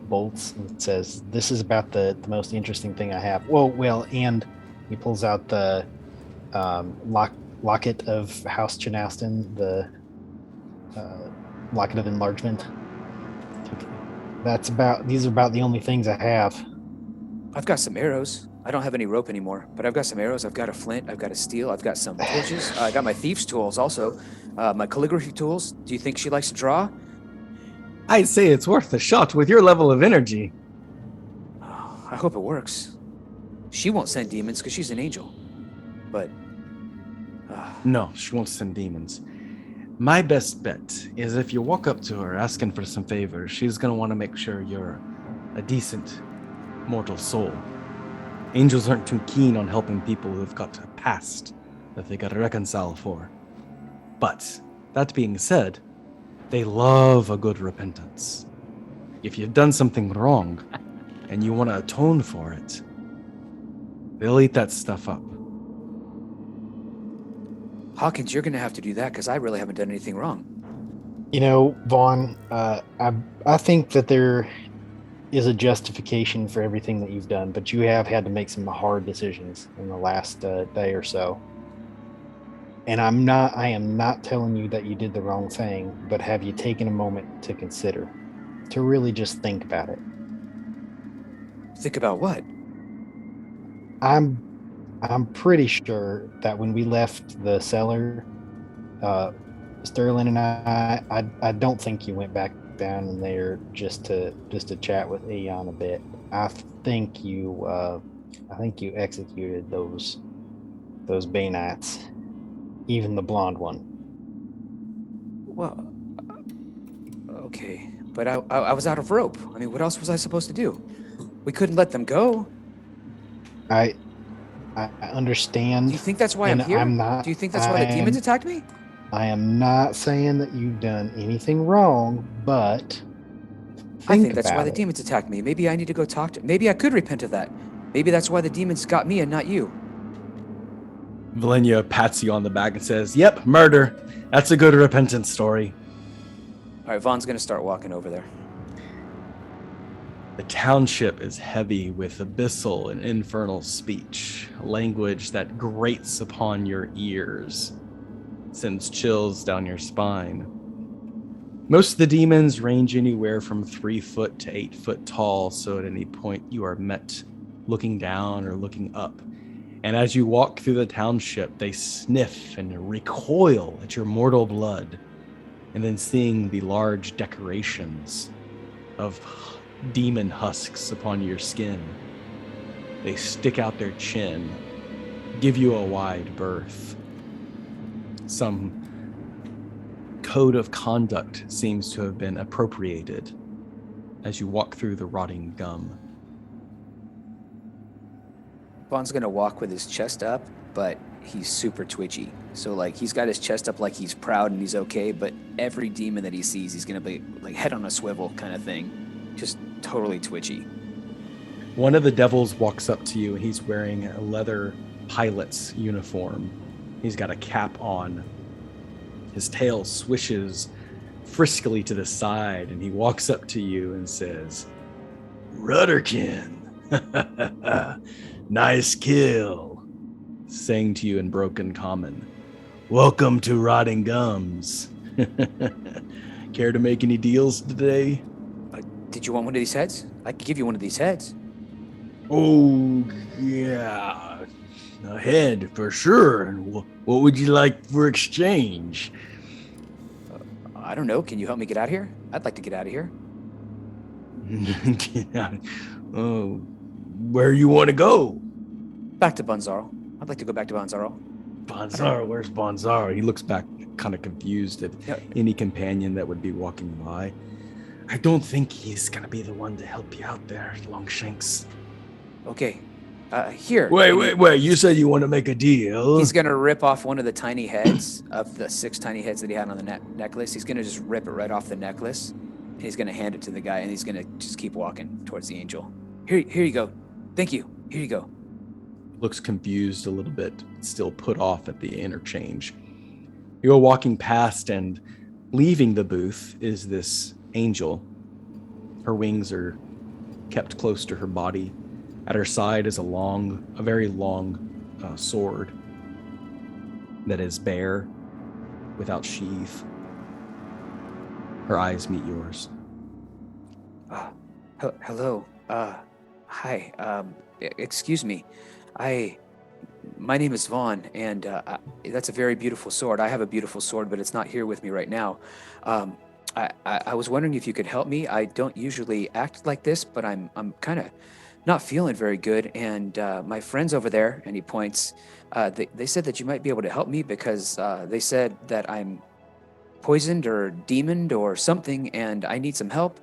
bolts and says, "This is about the most interesting thing I have." Well, and he pulls out the locket of House Chenaston, the locket of enlargement. These are about the only things I have. I've got some arrows. I don't have any rope anymore, but I've got some arrows. I've got a flint. I've got a steel. I've got some torches. I got my thieves' tools also. My calligraphy tools. Do you think she likes to draw? I'd say it's worth a shot with your level of energy. Oh, I hope it works. She won't send demons because she's an angel. but No, she won't send demons. My best bet is if you walk up to her asking for some favors, she's going to want to make sure you're a decent mortal soul. Angels aren't too keen on helping people who've got a past that they got to reconcile for. But that being said, they love a good repentance. If you've done something wrong and you want to atone for it, they'll eat that stuff up. Hawkins, you're gonna have to do that because I really haven't done anything wrong. You know, Vaughn, I think that there is a justification for everything that you've done, but you have had to make some hard decisions in the last day or so. And I am not telling you that you did the wrong thing, but have you taken a moment to consider, to really just think about it? Think about what? I'm pretty sure that when we left the cellar, Sterling and I don't think you went back down in there just to chat with Eon a bit. I think you executed those Banites, even the blonde one. Well, okay, but I was out of rope. I mean, what else was I supposed to do? We couldn't let them go. I understand. Do you think that's why I'm and here? I'm not. Do you think that's why the demons attacked me? I am not saying that you've done anything wrong, but I think that's why about the it. demons attacked me. Maybe I need to go talk to. Maybe I could repent of that. Maybe that's why the demons got me and not you. Valenia pats you on the back and says, "Yep, murder. That's a good repentance story." All right, Vaughn's gonna start walking over there. The township is heavy with abyssal and infernal speech, language that grates upon your ears, sends chills down your spine. Most of the demons range anywhere from 3 foot to 8 foot tall, so at any point you are met looking down or looking up. And as you walk through the township, they sniff and recoil at your mortal blood, and then seeing the large decorations of demon husks upon your skin, they stick out their chin, give you a wide berth. Some code of conduct seems to have been appropriated as you walk through the rotting gum. Vaughn's gonna walk with his chest up, but he's super twitchy. So like he's got his chest up like he's proud and he's okay, but every demon that he sees, he's gonna be like head on a swivel kind of thing. Just totally twitchy. One of the devils walks up to you and he's wearing a leather pilot's uniform. He's got a cap on. His tail swishes friskily to the side and he walks up to you and says, "Rudderkin, nice kill," saying to you in broken common, "Welcome to Rotting Gums. Care to make any deals today?" Did you want one of these heads? I could give you one of these heads. "Oh, yeah, a head for sure. And what would you like for exchange?" I don't know. Can you help me get out of here? I'd like to get out of here. Get out. Oh, where you want to go? Back to Bunzaro. I'd like to go back to Bunzaro. Bonzaro, where's Bonzaro? He looks back kind of confused at any companion that would be walking by. "I don't think he's gonna be the one to help you out there, Longshanks." Okay. Here. Wait. You said you want to make a deal. He's going to rip off one of the tiny heads of the 6 tiny heads that he had on the necklace. He's going to just rip it right off the necklace. And he's going to hand it to the guy, and he's going to just keep walking towards the angel. Here you go. Thank you. Here you go. Looks confused a little bit, still put off at the interchange. You go walking past, and leaving the booth is this angel. Her wings are kept close to her body. At her side is a very long sword that is bare, without sheath. Her eyes meet yours. Hello. Hi. Excuse me. My name is Vaughn, and that's a very beautiful sword. I have a beautiful sword, but it's not here with me right now. I was wondering if you could help me. I don't usually act like this, but I'm kind of not feeling very good, and my friends over there, and he points, they said that you might be able to help me because they said that I'm poisoned or demoned or something, and I need some help.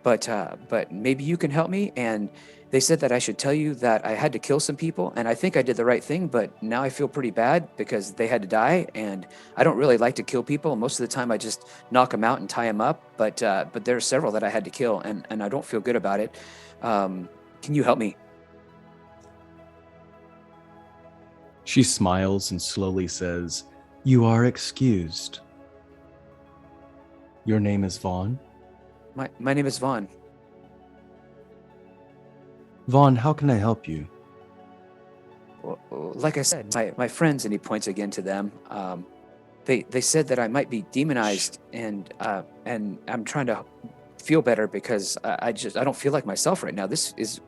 But maybe you can help me. And they said that I should tell you that I had to kill some people, and I think I did the right thing. But now I feel pretty bad because they had to die, and I don't really like to kill people. Most of the time, I just knock them out and tie them up. But there are several that I had to kill, and I don't feel good about it. Can you help me? She smiles and slowly says, "You are excused. Your name is Vaughn? My name is Vaughn. Vaughn, how can I help you?" Well, like I said, my friends, and he points again to them. They said that I might be demonized, and I'm trying to feel better because I don't feel like myself right now.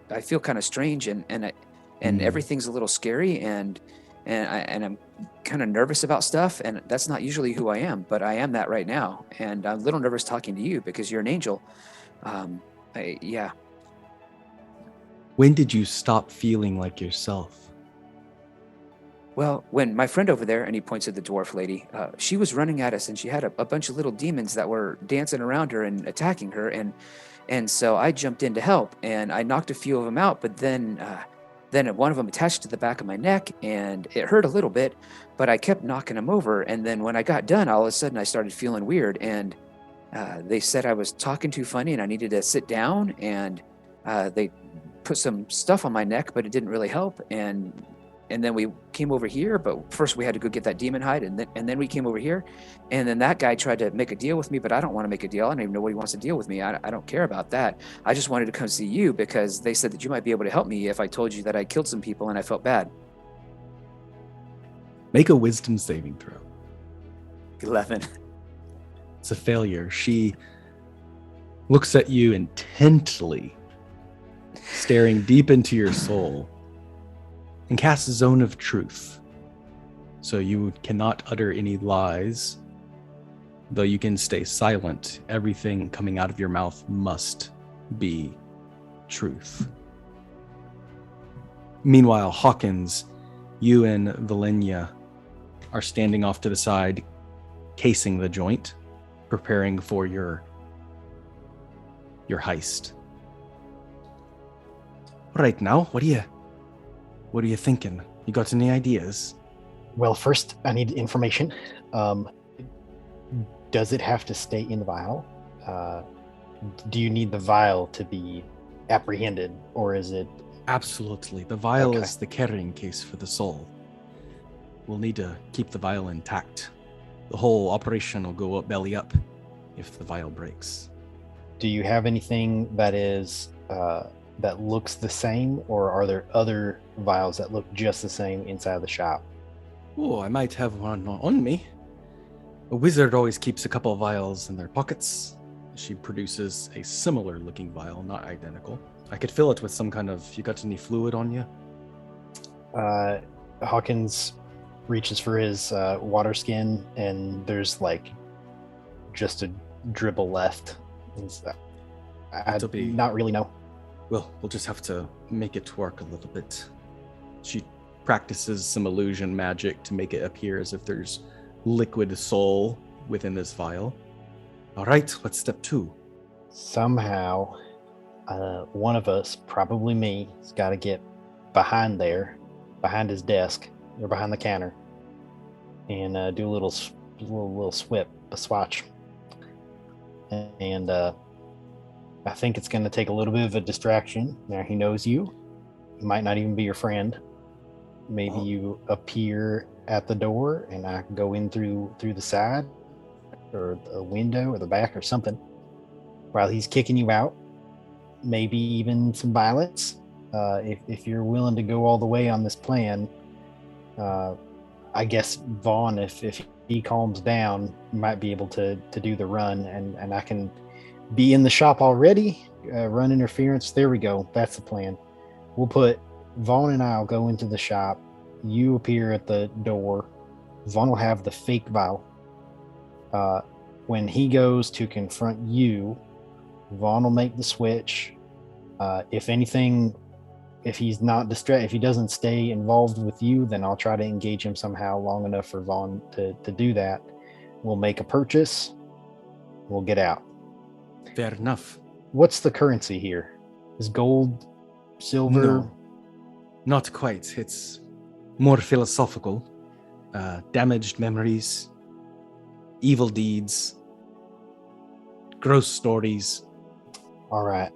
I feel kind of strange, and everything's a little scary, and I'm kind of nervous about stuff, and that's not usually who I am, but I am that right now, and I'm a little nervous talking to you because you're an angel. Yeah. When did you stop feeling like yourself? Well, when my friend over there, and he points at the dwarf lady, she was running at us, and she had a bunch of little demons that were dancing around her and attacking her, and so I jumped in to help, and I knocked a few of them out, but then one of them attached to the back of my neck, and it hurt a little bit, but I kept knocking them over, and then when I got done, all of a sudden I started feeling weird, and they said I was talking too funny and I needed to sit down, and they put some stuff on my neck, but it didn't really help, and then we came over here, but first we had to go get that demon hide, and then we came over here, and then that guy tried to make a deal with me, but I don't want to make a deal. I don't even know what he wants to deal with me. I don't care about that. I just wanted to come see you because they said that you might be able to help me if I told you that I killed some people and I felt bad. Make a wisdom saving throw. 11. It's a failure. She looks at you intently, staring deep into your soul, and casts a zone of truth. So you cannot utter any lies, though you can stay silent. Everything coming out of your mouth must be truth. Meanwhile, Hawkins, you and Valenia are standing off to the side, casing the joint, preparing for your heist. All right, now, what are you thinking? You got any ideas? Well, first, I need information. Does it have to stay in the vial? Do you need the vial to be apprehended, or is it... Absolutely. The vial is the carrying case for the soul. We'll need to keep the vial intact. The whole operation will go up belly up if the vial breaks. Do you have anything that is that looks the same, or are there other vials that look just the same inside the shop? Oh, I might have one on me. A wizard always keeps a couple of vials in their pockets. She produces a similar looking vial, not identical. I could fill it with some kind of... You got any fluid on you? Hawkins reaches for his water skin, and there's like just a dribble left. I not really know. Well, we'll just have to make it work a little bit. She practices some illusion magic to make it appear as if there's liquid soul within this vial. All right, what's step 2? Somehow, one of us, probably me, has got to get behind behind his desk, or behind the counter, and do a little swatch. And I think it's going to take a little bit of a distraction. Now he knows you. He might not even be your friend. Maybe you appear at the door, and I can go in through the side, or the window, or the back, or something, while he's kicking you out. Maybe even some violets. If you're willing to go all the way on this plan, I guess Vaughn, if he calms down, might be able to do the run, and I can be in the shop already. Run interference. There we go. That's the plan. We'll put Vaughn and I'll go into the shop. You appear at the door. Vaughn will have the fake vial. When he goes to confront you, Vaughn will make the switch. If anything if he's not if he doesn't stay involved with you, then I'll try to engage him somehow long enough for Vaughn to do that. We'll make a purchase. We'll get out. Fair enough. What's the currency here? Is gold, silver? No, not quite. It's more philosophical. Damaged memories, evil deeds, gross stories. All right.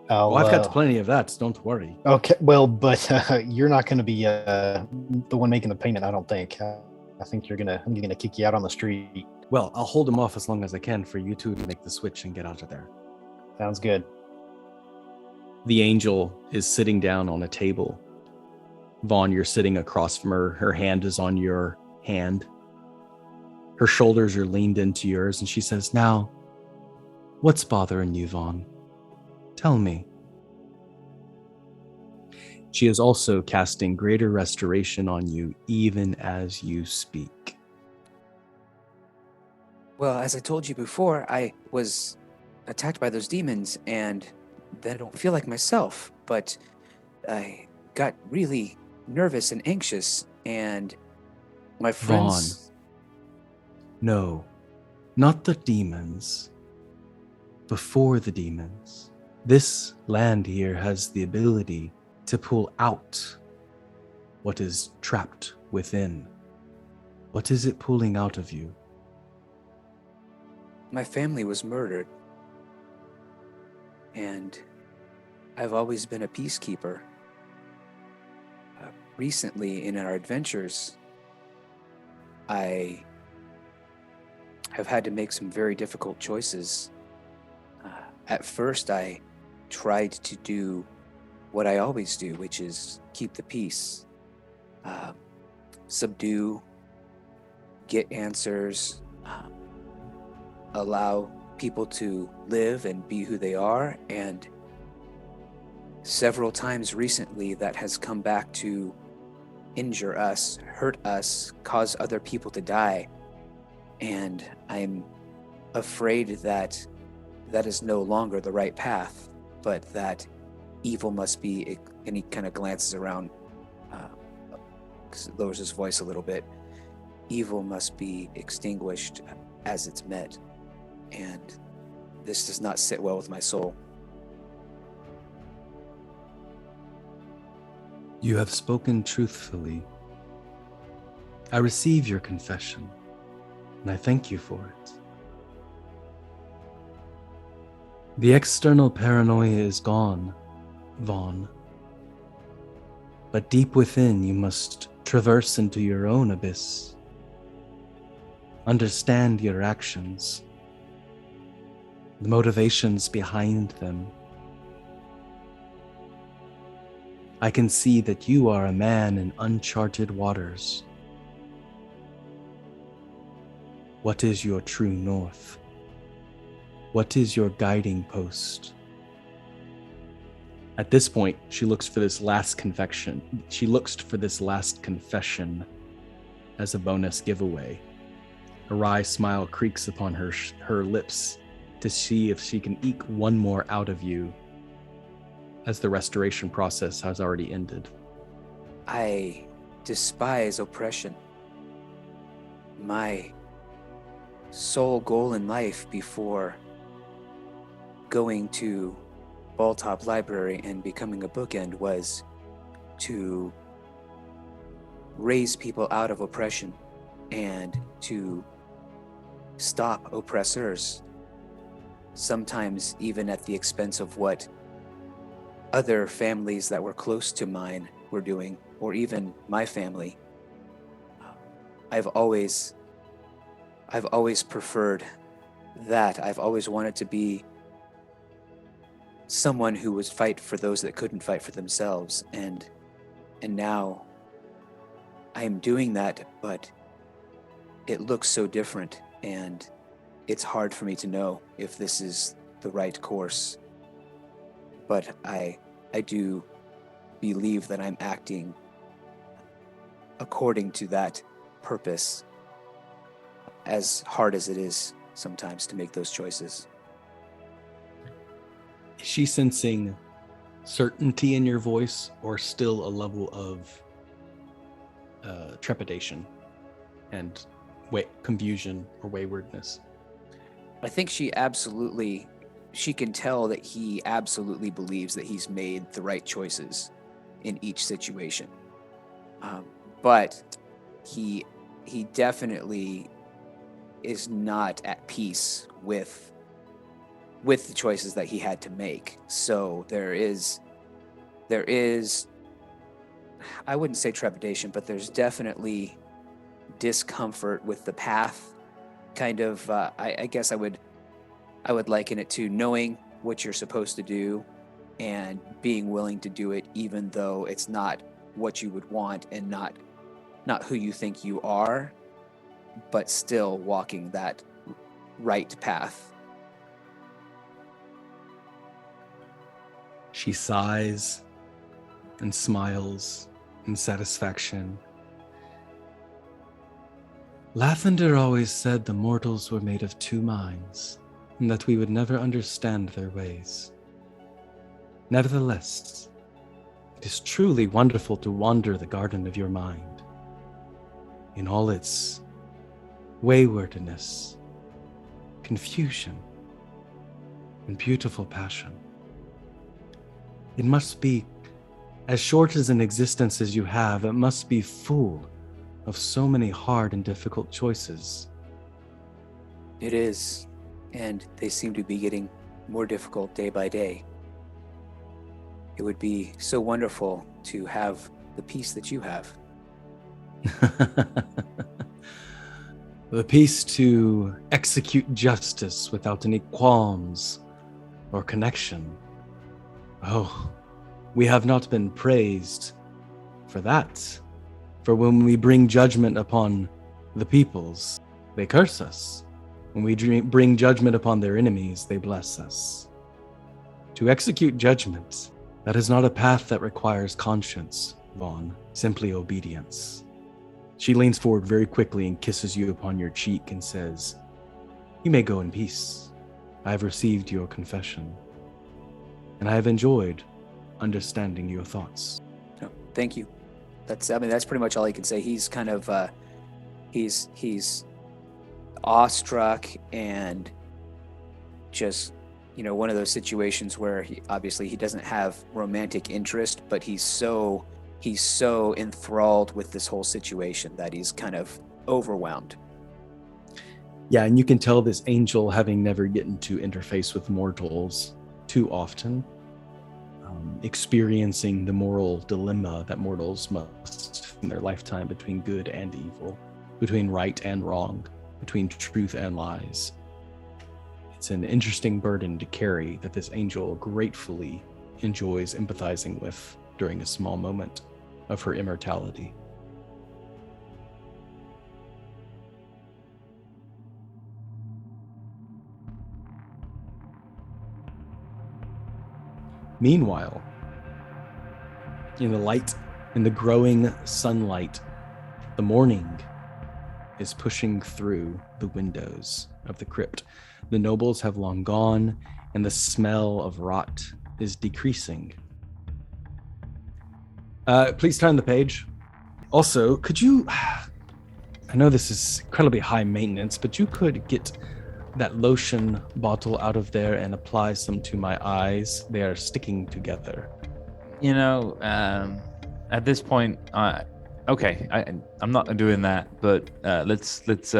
I've got plenty of that, don't worry. Okay, well, but you're not going to be the one making the payment, I don't think. I think I'm gonna kick you out on the street. Well, I'll hold him off as long as I can for you two to make the switch and get out of there. Sounds good. The angel is sitting down on a table. Vaughn, you're sitting across from her. Her hand is on your hand. Her shoulders are leaned into yours, and she says, "Now, what's bothering you, Vaughn? Tell me." She is also casting greater restoration on you even as you speak. Well, as I told you before, I was attacked by those demons, and then I don't feel like myself, but I got really nervous and anxious, and my friends... Vaughn. No, not the demons. Before the demons. This land here has the ability to pull out what is trapped within. What is it pulling out of you? My family was murdered, and I've always been a peacekeeper. Recently, in our adventures, I have had to make some very difficult choices. At first, I tried to do what I always do, which is keep the peace, subdue, get answers, allow people to live and be who they are, and several times recently that has come back to injure us, hurt us, cause other people to die, and I'm afraid that that is no longer the right path, but that evil must be, and he kind of glances around, lowers his voice a little bit, evil must be extinguished as it's met, and this does not sit well with my soul. You have spoken truthfully. I receive your confession, and I thank you for it. The external paranoia is gone, Vaughn. But deep within, you must traverse into your own abyss. Understand your actions, the motivations behind them. I can see that you are a man in uncharted waters. What is your true north? What is your guiding post? At this point, she looks for this last confession. She looks for this last confession as a bonus giveaway. A wry smile creaks upon her lips to see if she can eke one more out of you, as the restoration process has already ended. I despise oppression. My sole goal in life before going to Balltop Library and becoming a bookend was to raise people out of oppression and to stop oppressors, sometimes even at the expense of what other families that were close to mine were doing, or even my family. I've always preferred that. I've always wanted to be someone who would fight for those that couldn't fight for themselves, and now I am doing that, but it looks so different, and it's hard for me to know if this is the right course. But I do believe that I'm acting according to that purpose, as hard as it is sometimes to make those choices. Is she sensing certainty in your voice or still a level of trepidation and confusion or waywardness? I think she can tell that he absolutely believes that he's made the right choices in each situation. But he definitely is not at peace with the choices that he had to make. So there is I wouldn't say trepidation, but there's definitely discomfort with the path. Kind of, I guess I would liken it to knowing what you're supposed to do and being willing to do it, even though it's not what you would want and not who you think you are, but still walking that right path. She sighs and smiles in satisfaction. Lathander always said the mortals were made of two minds, and that we would never understand their ways. Nevertheless, it is truly wonderful to wander the garden of your mind, in all its waywardness, confusion, and beautiful passion. It must be, as short as an existence as you have, it must be full of so many hard and difficult choices. It is, and they seem to be getting more difficult day by day. It would be so wonderful to have the peace that you have. The peace to execute justice without any qualms or connection. Oh, we have not been praised for that. For when we bring judgment upon the peoples, they curse us. When we bring judgment upon their enemies, they bless us. To execute judgment, that is not a path that requires conscience, Vaughn, simply obedience. She leans forward very quickly and kisses you upon your cheek and says, "You may go in peace. I have received your confession, and I have enjoyed understanding your thoughts." No, thank you. That's pretty much all he can say. He's kind of he's awestruck and just, one of those situations where he doesn't have romantic interest, but he's so enthralled with this whole situation that he's kind of overwhelmed. Yeah, and you can tell this angel, having never gotten to interface with mortals too often, experiencing the moral dilemma that mortals must in their lifetime between good and evil, between right and wrong, between truth and lies. It's an interesting burden to carry that this angel gratefully enjoys empathizing with during a small moment of her immortality. Meanwhile, in the growing sunlight, the morning is pushing through the windows of the crypt. The nobles have long gone, and the smell of rot is decreasing. Please turn the page. Also, could you... I know this is incredibly high maintenance, but you could get that lotion bottle out of there and apply some to my eyes. They are sticking together. At this point, okay, I'm not doing that, but let's just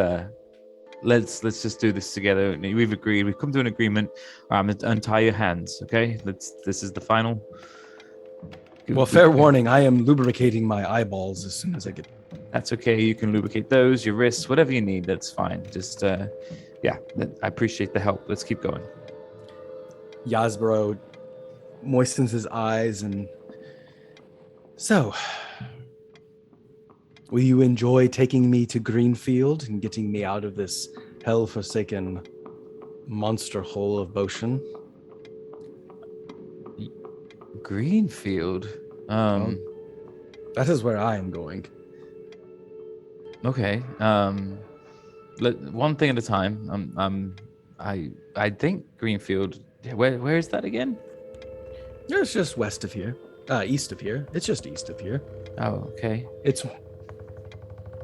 do this together. We've agreed. We've come to an agreement. Untie your hands, okay? This is the final. Well, fair warning, I am lubricating my eyeballs as soon as I get... That's okay. You can lubricate those, your wrists, whatever you need. That's fine. Just, I appreciate the help. Let's keep going. Yasbro moistens his eyes and... So, will you enjoy taking me to Greenfield and getting me out of this hell-forsaken monster hole of Boshan? Greenfield? That is where I am going. Okay. One thing at a time. I think Greenfield. Where is that again? It's just west of here. East of here. It's just east of here. Oh, okay. It's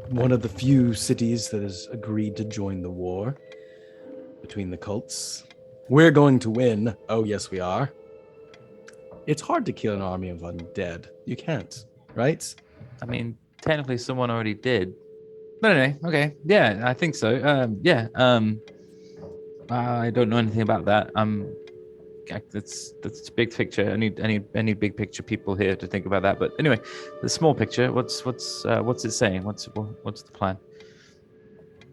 one of the few cities that has agreed to join the war between the cults. We're going to win. Oh, yes, we are. It's hard to kill an army of undead. You can't, right? I mean, technically, someone already did. But anyway, okay. Yeah, I think so. Yeah. I don't know anything about that. That's big picture. I need any big picture people here to think about that. But anyway, the small picture. What's it saying? What's the plan?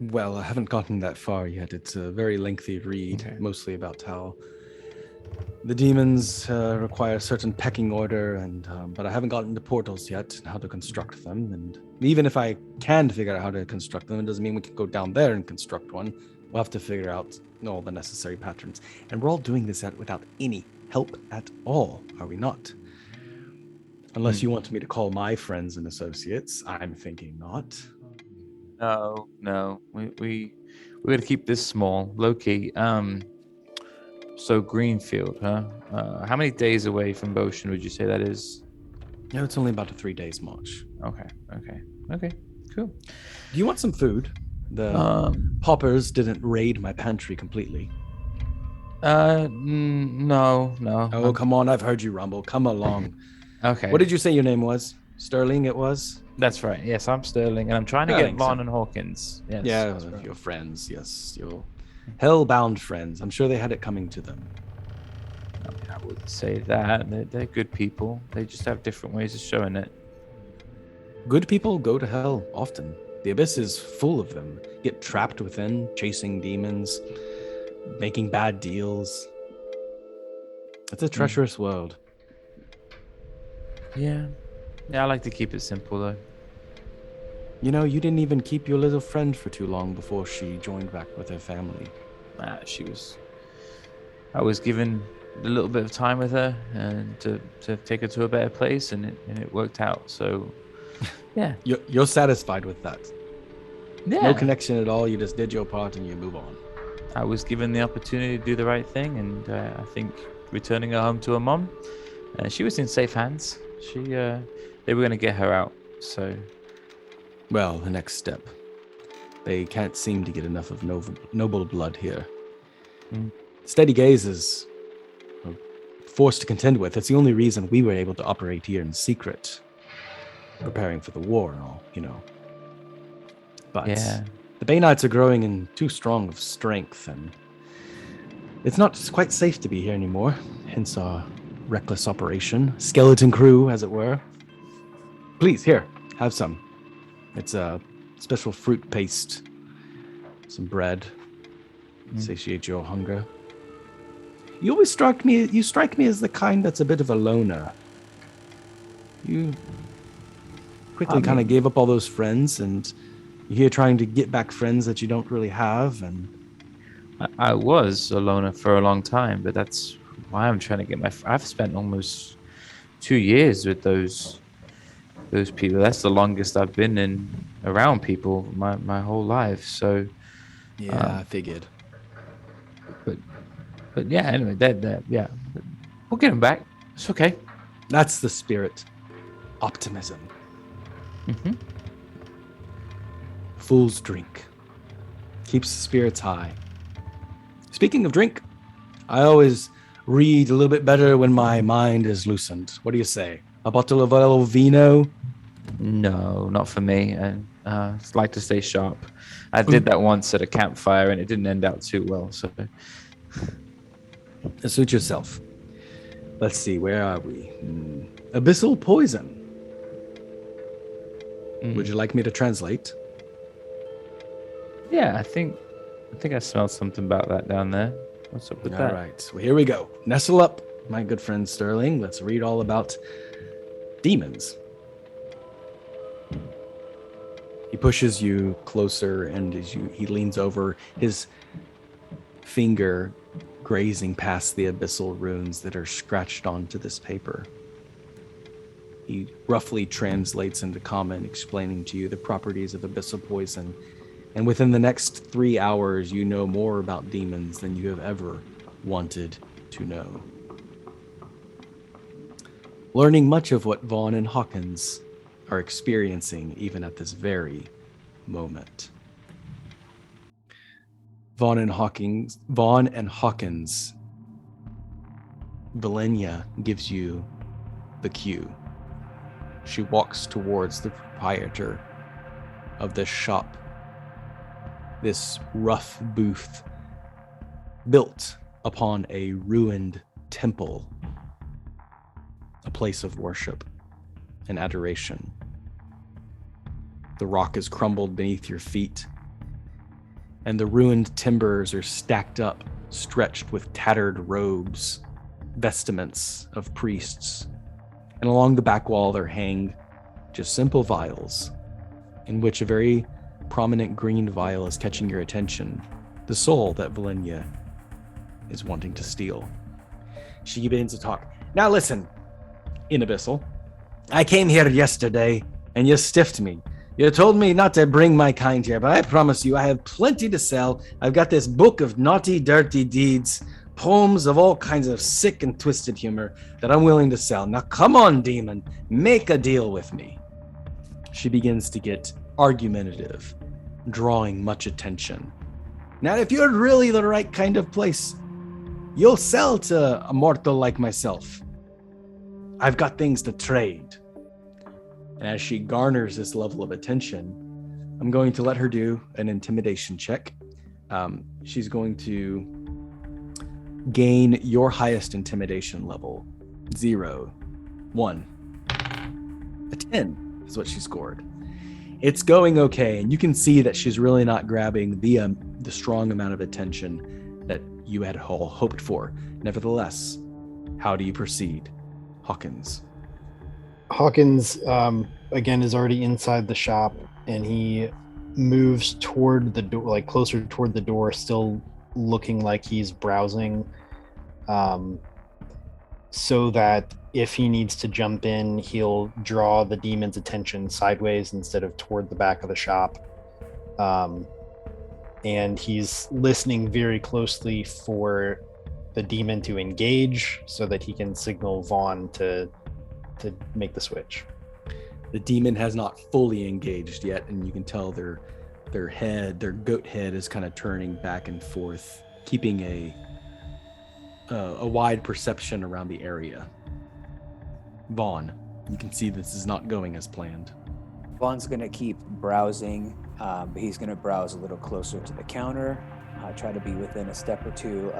Well, I haven't gotten that far yet. It's a very lengthy read, Okay. mostly about how the demons require a certain pecking order, and but I haven't gotten to portals yet and how to construct them. And even if I can figure out how to construct them, it doesn't mean we can go down there and construct one. We'll have to figure out all the necessary patterns. And we're all doing this without any help at all, are we not? Unless you want me to call my friends and associates. I'm thinking not. No. We're gonna keep this small, low key. So Greenfield, huh? How many days away from Boshin would you say that is? No, it's only about a 3 days march. Okay, cool. Do you want some food? The poppers didn't raid my pantry completely. No. Oh, come on, I've heard you rumble. Come along. Okay. What did you say your name was? Sterling it was? That's right. Yes, I'm Sterling, and I'm trying to Sterling, get Vaughn and Hawkins. Yes. Yeah, that's right. your friends, yes. Your hell-bound friends. I'm sure they had it coming to them. I mean, I wouldn't say that. They're good people. They just have different ways of showing it. Good people go to hell often. The abyss is full of them. Get trapped within, chasing demons, making bad deals. It's a treacherous world. Yeah, I like to keep it simple though. You know, you didn't even keep your little friend for too long before she joined back with her family. I was given a little bit of time with her and to take her to a better place, and it worked out. So, yeah. You're satisfied with that? Yeah. No connection at all. You just did your part and you move on. I was given the opportunity to do the right thing, and I think returning her home to her mom, she was in safe hands. They were going to get her out. So, Well, the next step. They can't seem to get enough of noble blood here. Steady gaze is a force to contend with. It's the only reason we were able to operate here in secret, preparing for the war and all, you know. But yeah. the Bay Knights are growing in too strong of strength, and it's not quite safe to be here anymore. Hence our reckless operation. Skeleton crew, as it were. Please, here, have some. It's a special fruit paste, some bread, satiate your hunger. You always strike me as the kind that's a bit of a loner. You quickly kind of gave up all those friends, and you're here trying to get back friends that you don't really have. And I was a loner for a long time, but that's why I'm trying to get I've spent almost 2 years with those people. That's the longest I've been around people my whole life. So yeah, I figured. But yeah, anyway, yeah, we'll get them back. It's okay. That's the spirit. Optimism. Fools drink. Keeps the spirits high. Speaking of drink, I always read a little bit better when my mind is loosened. What do you say? A bottle of El Vino? No, not for me. I like to stay sharp. I did that once at a campfire, and it didn't end out too well. So, suit yourself. Let's see, where are we? Abyssal poison. Would you like me to translate? Yeah, I think I smelled something about that down there. What's up with that? All right, well, here we go. Nestle up, my good friend Sterling. Let's read all about demons. He pushes you closer, and he leans over, his finger grazing past the abyssal runes that are scratched onto this paper. He roughly translates into common, explaining to you the properties of abyssal poison. And within the next 3 hours, you know more about demons than you have ever wanted to know. learning much of what Vaughn and Hawkins are experiencing even at this very moment. Vaughn and Hawkins, Valenia gives you the cue. She walks towards the proprietor of this shop, this rough booth built upon a ruined temple, a place of worship and adoration. The rock is crumbled beneath your feet, and the ruined timbers are stacked up, stretched with tattered robes, vestments of priests. And along the back wall there hang just simple vials, in which a very prominent green vial is catching your attention, the soul that Valenia is wanting to steal. She begins to talk. Now listen, Inabyssal. I came here yesterday, and you stiffed me. You told me not to bring my kind here, but I promise you I have plenty to sell. I've got this book of naughty, dirty deeds, poems of all kinds of sick and twisted humor that I'm willing to sell. Now come on, demon, make a deal with me. She begins to get argumentative, drawing much attention. Now, if you're really the right kind of place, you'll sell to a mortal like myself. I've got things to trade. And as she garners this level of attention, I'm going to let her do an intimidation check. She's going to gain your highest intimidation level. 0, 1. A 10 is what she scored. It's going okay, and you can see that she's really not grabbing the strong amount of attention that you had all hoped for. Nevertheless, how do you proceed, Hawkins? Hawkins, again, is already inside the shop, and he moves toward the door, like closer toward the door, still looking like he's browsing, so that if he needs to jump in, he'll draw the demon's attention sideways instead of toward the back of the shop. And he's listening very closely for the demon to engage so that he can signal Vaughn to make the switch. The demon has not fully engaged yet, and you can tell their goat head is kind of turning back and forth, keeping a wide perception around the area. Vaughn, you can see this is not going as planned. Vaughn's gonna keep browsing, but he's gonna browse a little closer to the counter, try to be within a step or two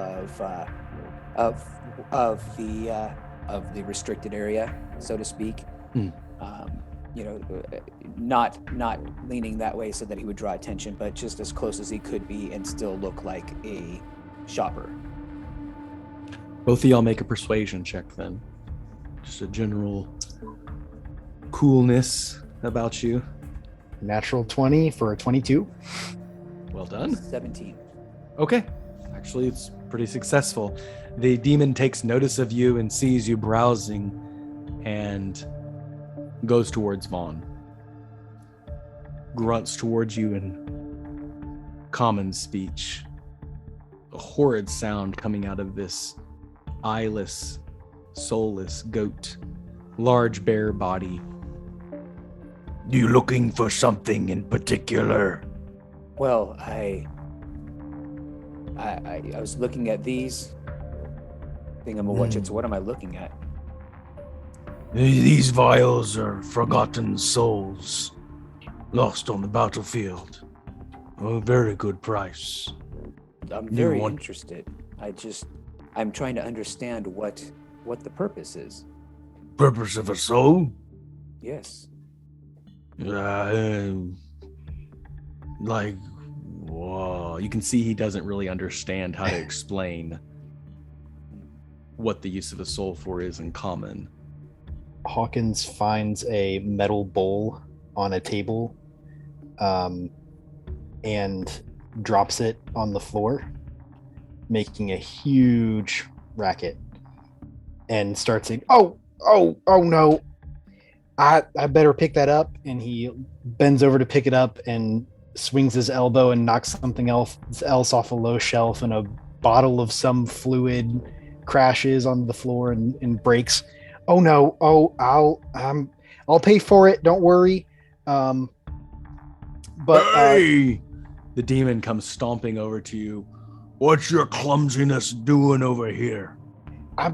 of the restricted area, so to speak. Not leaning that way so that he would draw attention, but just as close as he could be and still look like a shopper. Both of y'all make a persuasion check then. Just a general coolness about you. Natural 20 for a 22. Well done. 17. Okay. Actually, it's pretty successful. The demon takes notice of you and sees you browsing and goes towards Vaughn. Grunts towards you in common speech. A horrid sound coming out of this eyeless, soulless goat. Large bare body. You looking for something in particular? Well, I was looking at these thingamawatchets. What am I looking at? These vials are forgotten souls, lost on the battlefield. A very good price. I'm very interested. I'm trying to understand what the purpose is. Purpose of a soul? Yes. Like, Whoa. You can see he doesn't really understand how to explain what the use of a soul for is in common. Hawkins finds a metal bowl on a table, and drops it on the floor, making a huge racket, and starts saying, oh no, I better pick that up. And he bends over to pick it up and swings his elbow and knocks something else off a low shelf, and a bottle of some fluid crashes onto the floor and breaks. Oh no. Oh, I'll pay for it. Don't worry. But Hey! The demon comes stomping over to you. What's your clumsiness doing over here? I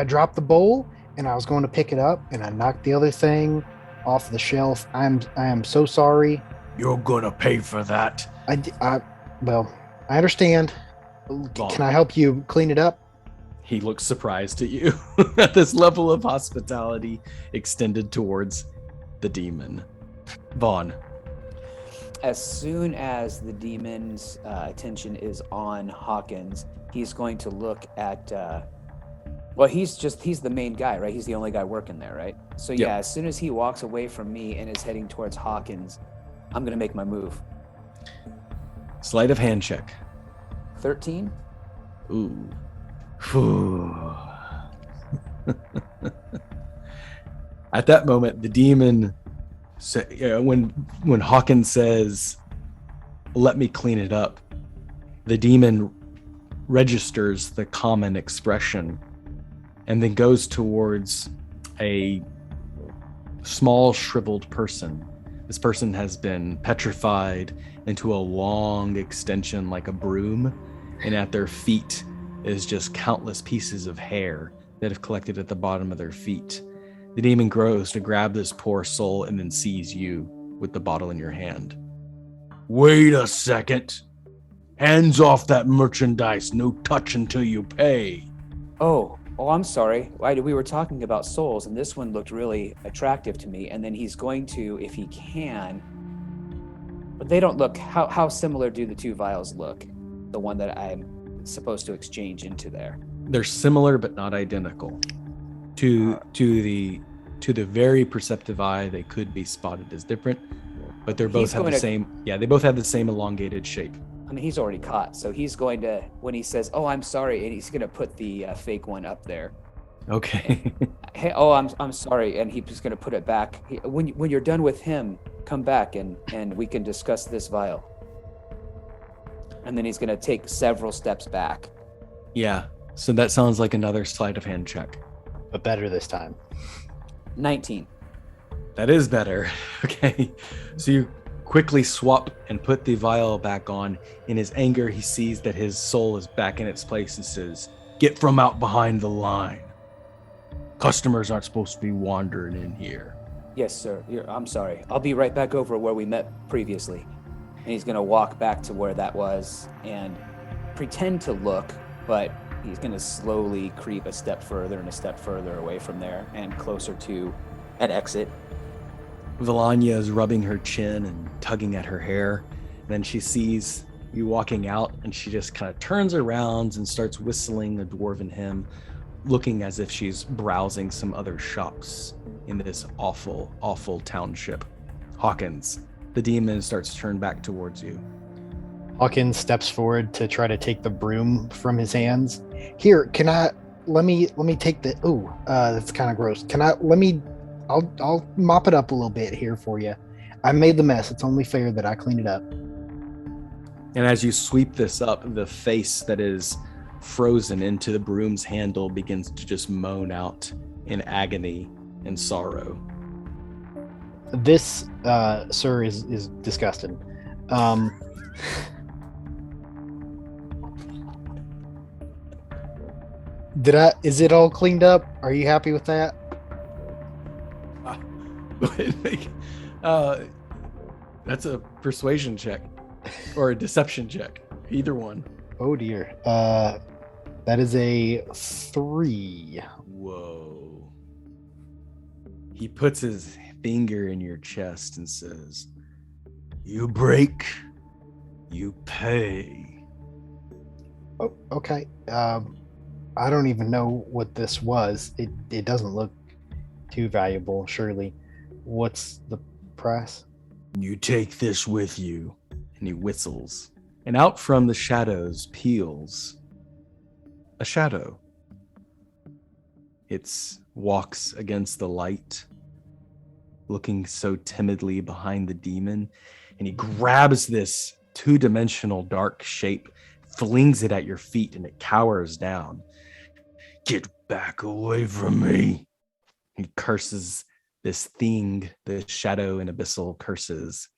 dropped the bowl and I was going to pick it up and I knocked the other thing off the shelf. I am so sorry. You're gonna pay for that. Well, I understand. Can I help you clean it up? He looks surprised at you at this level of hospitality extended towards the demon. Vaughn. As soon as the demon's attention is on Hawkins, he's going to look at. Well, he's the main guy, right? He's the only guy working there, right? So yeah, Yep. as soon as he walks away from me and is heading towards Hawkins, I'm gonna make my move. Sleight of hand check. 13. Ooh. Phew. At that moment, the demon, when Hawkins says, "Let me clean it up," the demon registers the common expression and then goes towards a small shriveled person. This person has been petrified into a long extension like a broom, and at their feet is just countless pieces of hair that have collected at the bottom of their feet. The demon grows to grab this poor soul and then sees you with the bottle in your hand. Wait a second. Hands off that merchandise. No touch until you pay. Oh, I'm sorry. We were talking about souls, and this one looked really attractive to me. And then he's going to, if he can, but they don't look. How similar do the two vials look? The one that I'm supposed to exchange into there. They're similar but not identical. To the very perceptive eye, they could be spotted as different, but they're both have the same. Yeah, they both have the same elongated shape. I mean, he's already caught, so he's going to, when he says, "Oh, I'm sorry," and he's going to put the fake one up there. Okay. Hey, oh, I'm sorry, and he's going to put it back. When you're done with him, come back and we can discuss this vial. And then he's going to take several steps back. Yeah. So that sounds like another sleight of hand check. But better this time. 19. That is better. Okay. So you quickly swap and put the vial back on. In his anger, he sees that his soul is back in its place and says, Get from out behind the line. Customers aren't supposed to be wandering in here. Yes, sir. I'm sorry. I'll be right back over where we met previously. And he's going to walk back to where that was and pretend to look, but he's going to slowly creep a step further and a step further away from there and closer to an exit. Valanya is rubbing her chin and tugging at her hair. And then she sees you walking out and she just kind of turns around and starts whistling a dwarven hymn, looking as if she's browsing some other shops in this awful, awful township. Hawkins, the demon, starts to turn back towards you. Hawkins steps forward to try to take the broom from his hands. Here, let me take the, that's kind of gross. I'll mop it up a little bit here for you. I made the mess. It's only fair that I clean it up. And as you sweep this up, the face that is frozen into the broom's handle begins to just moan out in agony and sorrow. This, sir, is disgusting. Is it all cleaned up? Are you happy with that? That's a persuasion check or a deception check. Either one. Oh dear. That is a 3. Whoa. He puts his finger in your chest and says, You break, you pay. Oh, okay. I don't even know what this was. It doesn't look too valuable, surely. What's the price? You take this with you. and he whistles. And out from the shadows peels a shadow. It walks against the light, looking so timidly behind the demon, and he grabs this two-dimensional dark shape, flings it at your feet, and it cowers down. Get Back away from me. He curses this thing, the shadow and abyssal curses.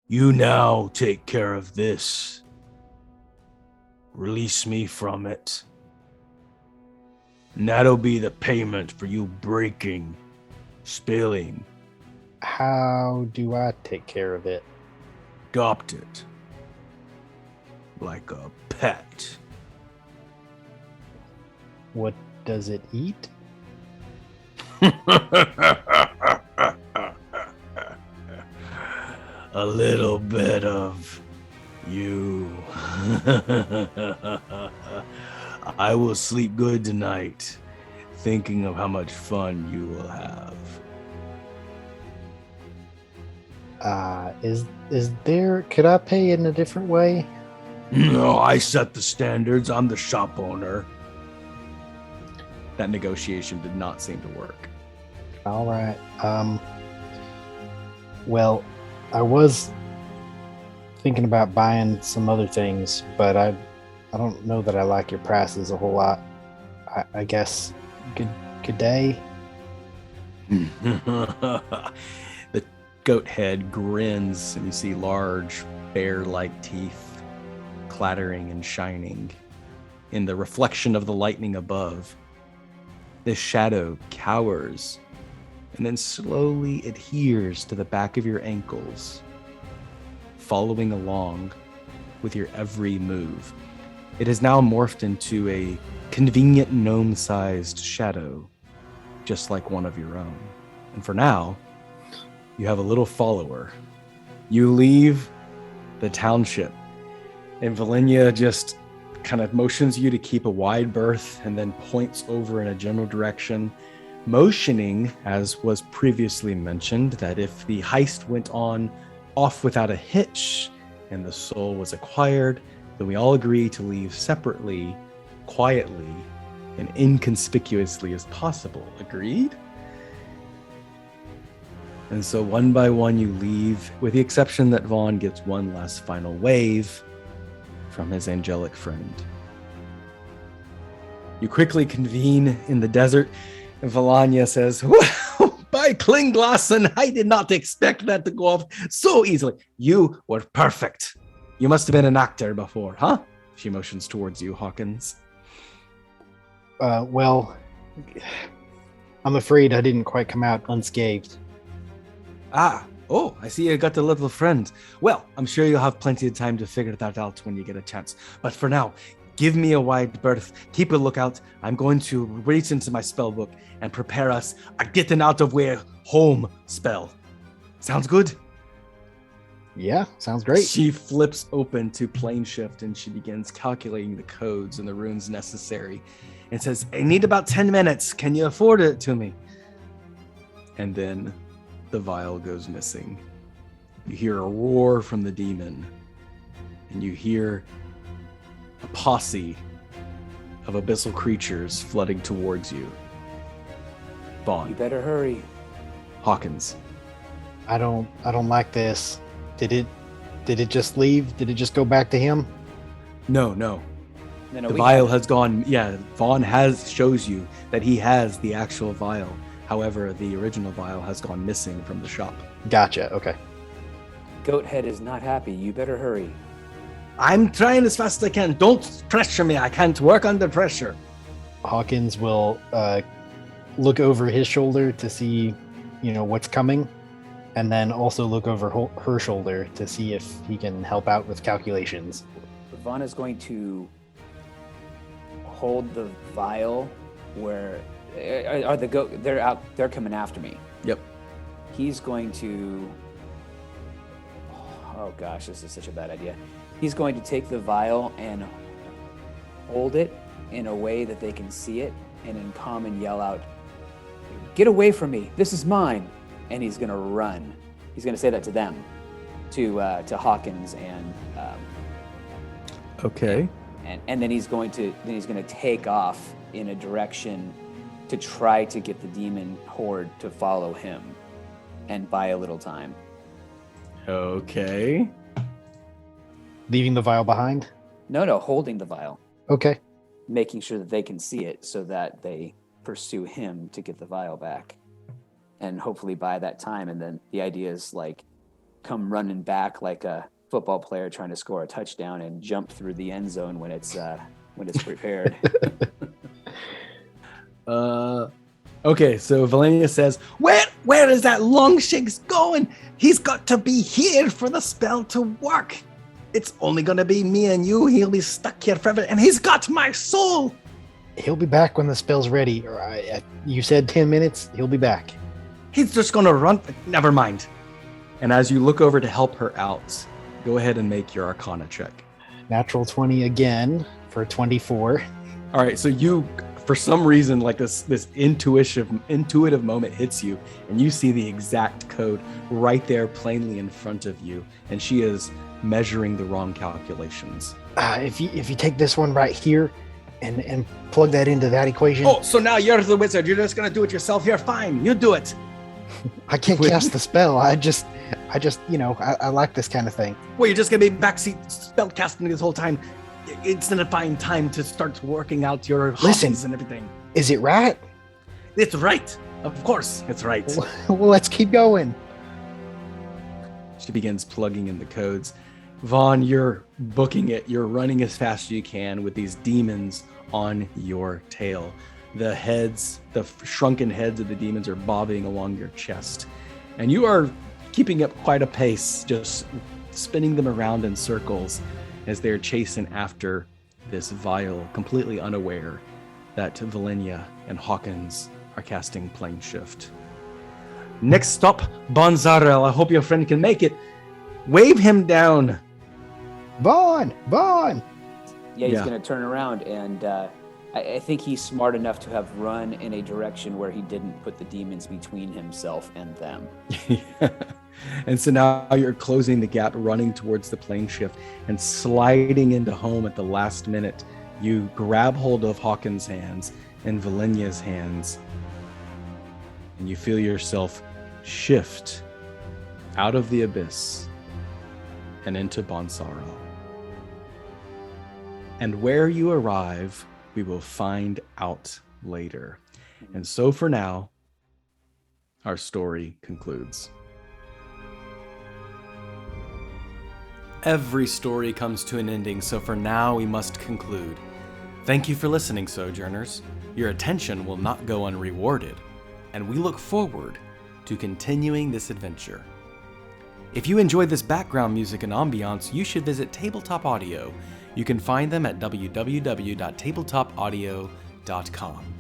You now take care of this. Release me from it. And that'll be the payment for you breaking, spilling, How do I take care of it? adopt it. Like a pet. What does it eat? A little bit of you. I will sleep good tonight, thinking of how much fun you will have. Is there? Could I pay in a different way? No, I set the standards. I'm the shop owner. That negotiation did not seem to work. All right. Well, I was thinking about buying some other things, but I don't know that I like your prices a whole lot. I guess good day. The goat head grins, and you see large bear-like teeth clattering and shining in the reflection of the lightning above. This shadow cowers and then slowly adheres to the back of your ankles, following along with your every move. It has now morphed into a convenient gnome-sized shadow, just like one of your own. And for now, you have a little follower. You leave the township, and Valenia just kind of motions you to keep a wide berth and then points over in a general direction, motioning, as was previously mentioned, that if the heist went on off without a hitch and the soul was acquired, then we all agree to leave separately, quietly, and inconspicuously as possible. Agreed? And so one by one you leave, with the exception that Vaughn gets one last final wave from his angelic friend. You quickly convene in the desert, and Valanya says, "Well, by Klinglassen, I did not expect that to go off so easily. You were perfect. You must have been an actor before, huh?" She motions towards you, Hawkins. Well, I'm afraid I didn't quite come out unscathed. Oh, I see you got a little friend. Well, I'm sure you'll have plenty of time to figure that out when you get a chance. But for now, give me a wide berth. Keep a lookout. I'm going to reach into my spell book and prepare us a getting out of way home spell. Sounds good? Yeah, sounds great. She flips open to plane shift and she begins calculating the codes and the runes necessary and says, "I need about 10 minutes. Can you afford it to me?" And then the vial goes missing. You hear a roar from the demon, and you hear a posse of abyssal creatures flooding towards you. Vaughn. You better hurry. Hawkins. I don't like this. Did it just leave? Did it just go back to him? No. No, The we vial have it. has gone. Yeah, Vaughn shows you that he has the actual vial. However, the original vial has gone missing from the shop. Gotcha. Okay. Goathead is not happy. You better hurry. I'm trying as fast as I can. Don't pressure me. I can't work under pressure. Hawkins will look over his shoulder to see, what's coming, and then also look over her shoulder to see if he can help out with calculations. Vaughn is going to hold the vial where are the goat. They're out. They're coming after me. Yep. He's going to. Oh gosh, this is such a bad idea. He's going to take the vial and hold it in a way that they can see it, and in common yell out, "Get away from me! This is mine!" And he's going to run. He's going to say that to them, to Hawkins and. Okay. And then he's going to take off in a direction to try to get the demon horde to follow him and buy a little time. Okay. Leaving the vial behind? No, holding the vial. Okay. making sure that they can see it so that they pursue him to get the vial back. And hopefully by that time, and then the idea is like come running back like a football player trying to score a touchdown and jump through the end zone when it's prepared. Okay, so Valenia says, where is that Longshanks going? He's got to be here for the spell to work. It's only gonna be me and you. He'll be stuck here forever, and he's got my soul. He'll be back when the spell's ready. You said 10 minutes. He'll be back. He's just gonna run. Never mind. And as you look over to help her out, go ahead and make your Arcana check. Natural 20 again for 24. All right, so you, for some reason, like this intuitive moment hits you, and you see the exact code right there, plainly in front of you, and she is measuring the wrong calculations. If you take this one right here, and plug that into that equation. Oh, so now you're the wizard. You're just gonna do it yourself here. Fine, you do it. I can't cast the spell. I just, I like this kind of thing. Well, you're just gonna be backseat spell casting this whole time. It's gonna find time to start working out your hobbies and everything. Is it right? It's right. Of course, it's right. Well, let's keep going. She begins plugging in the codes. Vaughn, you're booking it. You're running as fast as you can with these demons on your tail. The heads, the shrunken heads of the demons are bobbing along your chest. And you are keeping up quite a pace, just spinning them around in circles as they're chasing after this vial, completely unaware that Valenia and Hawkins are casting plane shift. Next stop, Bonzarel. I hope your friend can make it. Wave him down. Vaughn! Yeah, he's going to turn around, and I think he's smart enough to have run in a direction where he didn't put the demons between himself and them. And so now you're closing the gap, running towards the plane shift and sliding into home at the last minute. You grab hold of Hawkins' hands and Valenia's hands, and you feel yourself shift out of the abyss and into Bonsaro. And where you arrive, we will find out later. And so for now, our story concludes. Every story comes to an ending, so for now we must conclude. Thank you for listening, Sojourners. Your attention will not go unrewarded, and we look forward to continuing this adventure. If you enjoyed this background music and ambiance, you should visit Tabletop Audio. You can find them at www.tabletopaudio.com.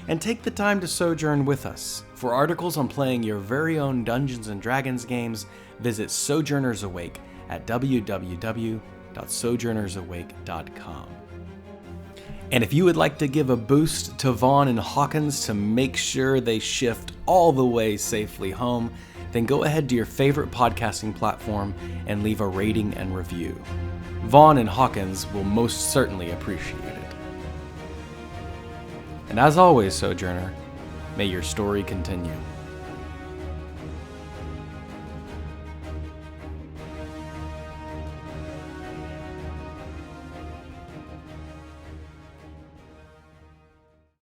And take the time to sojourn with us. For articles on playing your very own Dungeons & Dragons games, visit Sojourners Awake at www.sojournersawake.com. And if you would like to give a boost to Vaughn and Hawkins to make sure they shift all the way safely home, then go ahead to your favorite podcasting platform and leave a rating and review. Vaughn and Hawkins will most certainly appreciate it. And as always, Sojourner, may your story continue.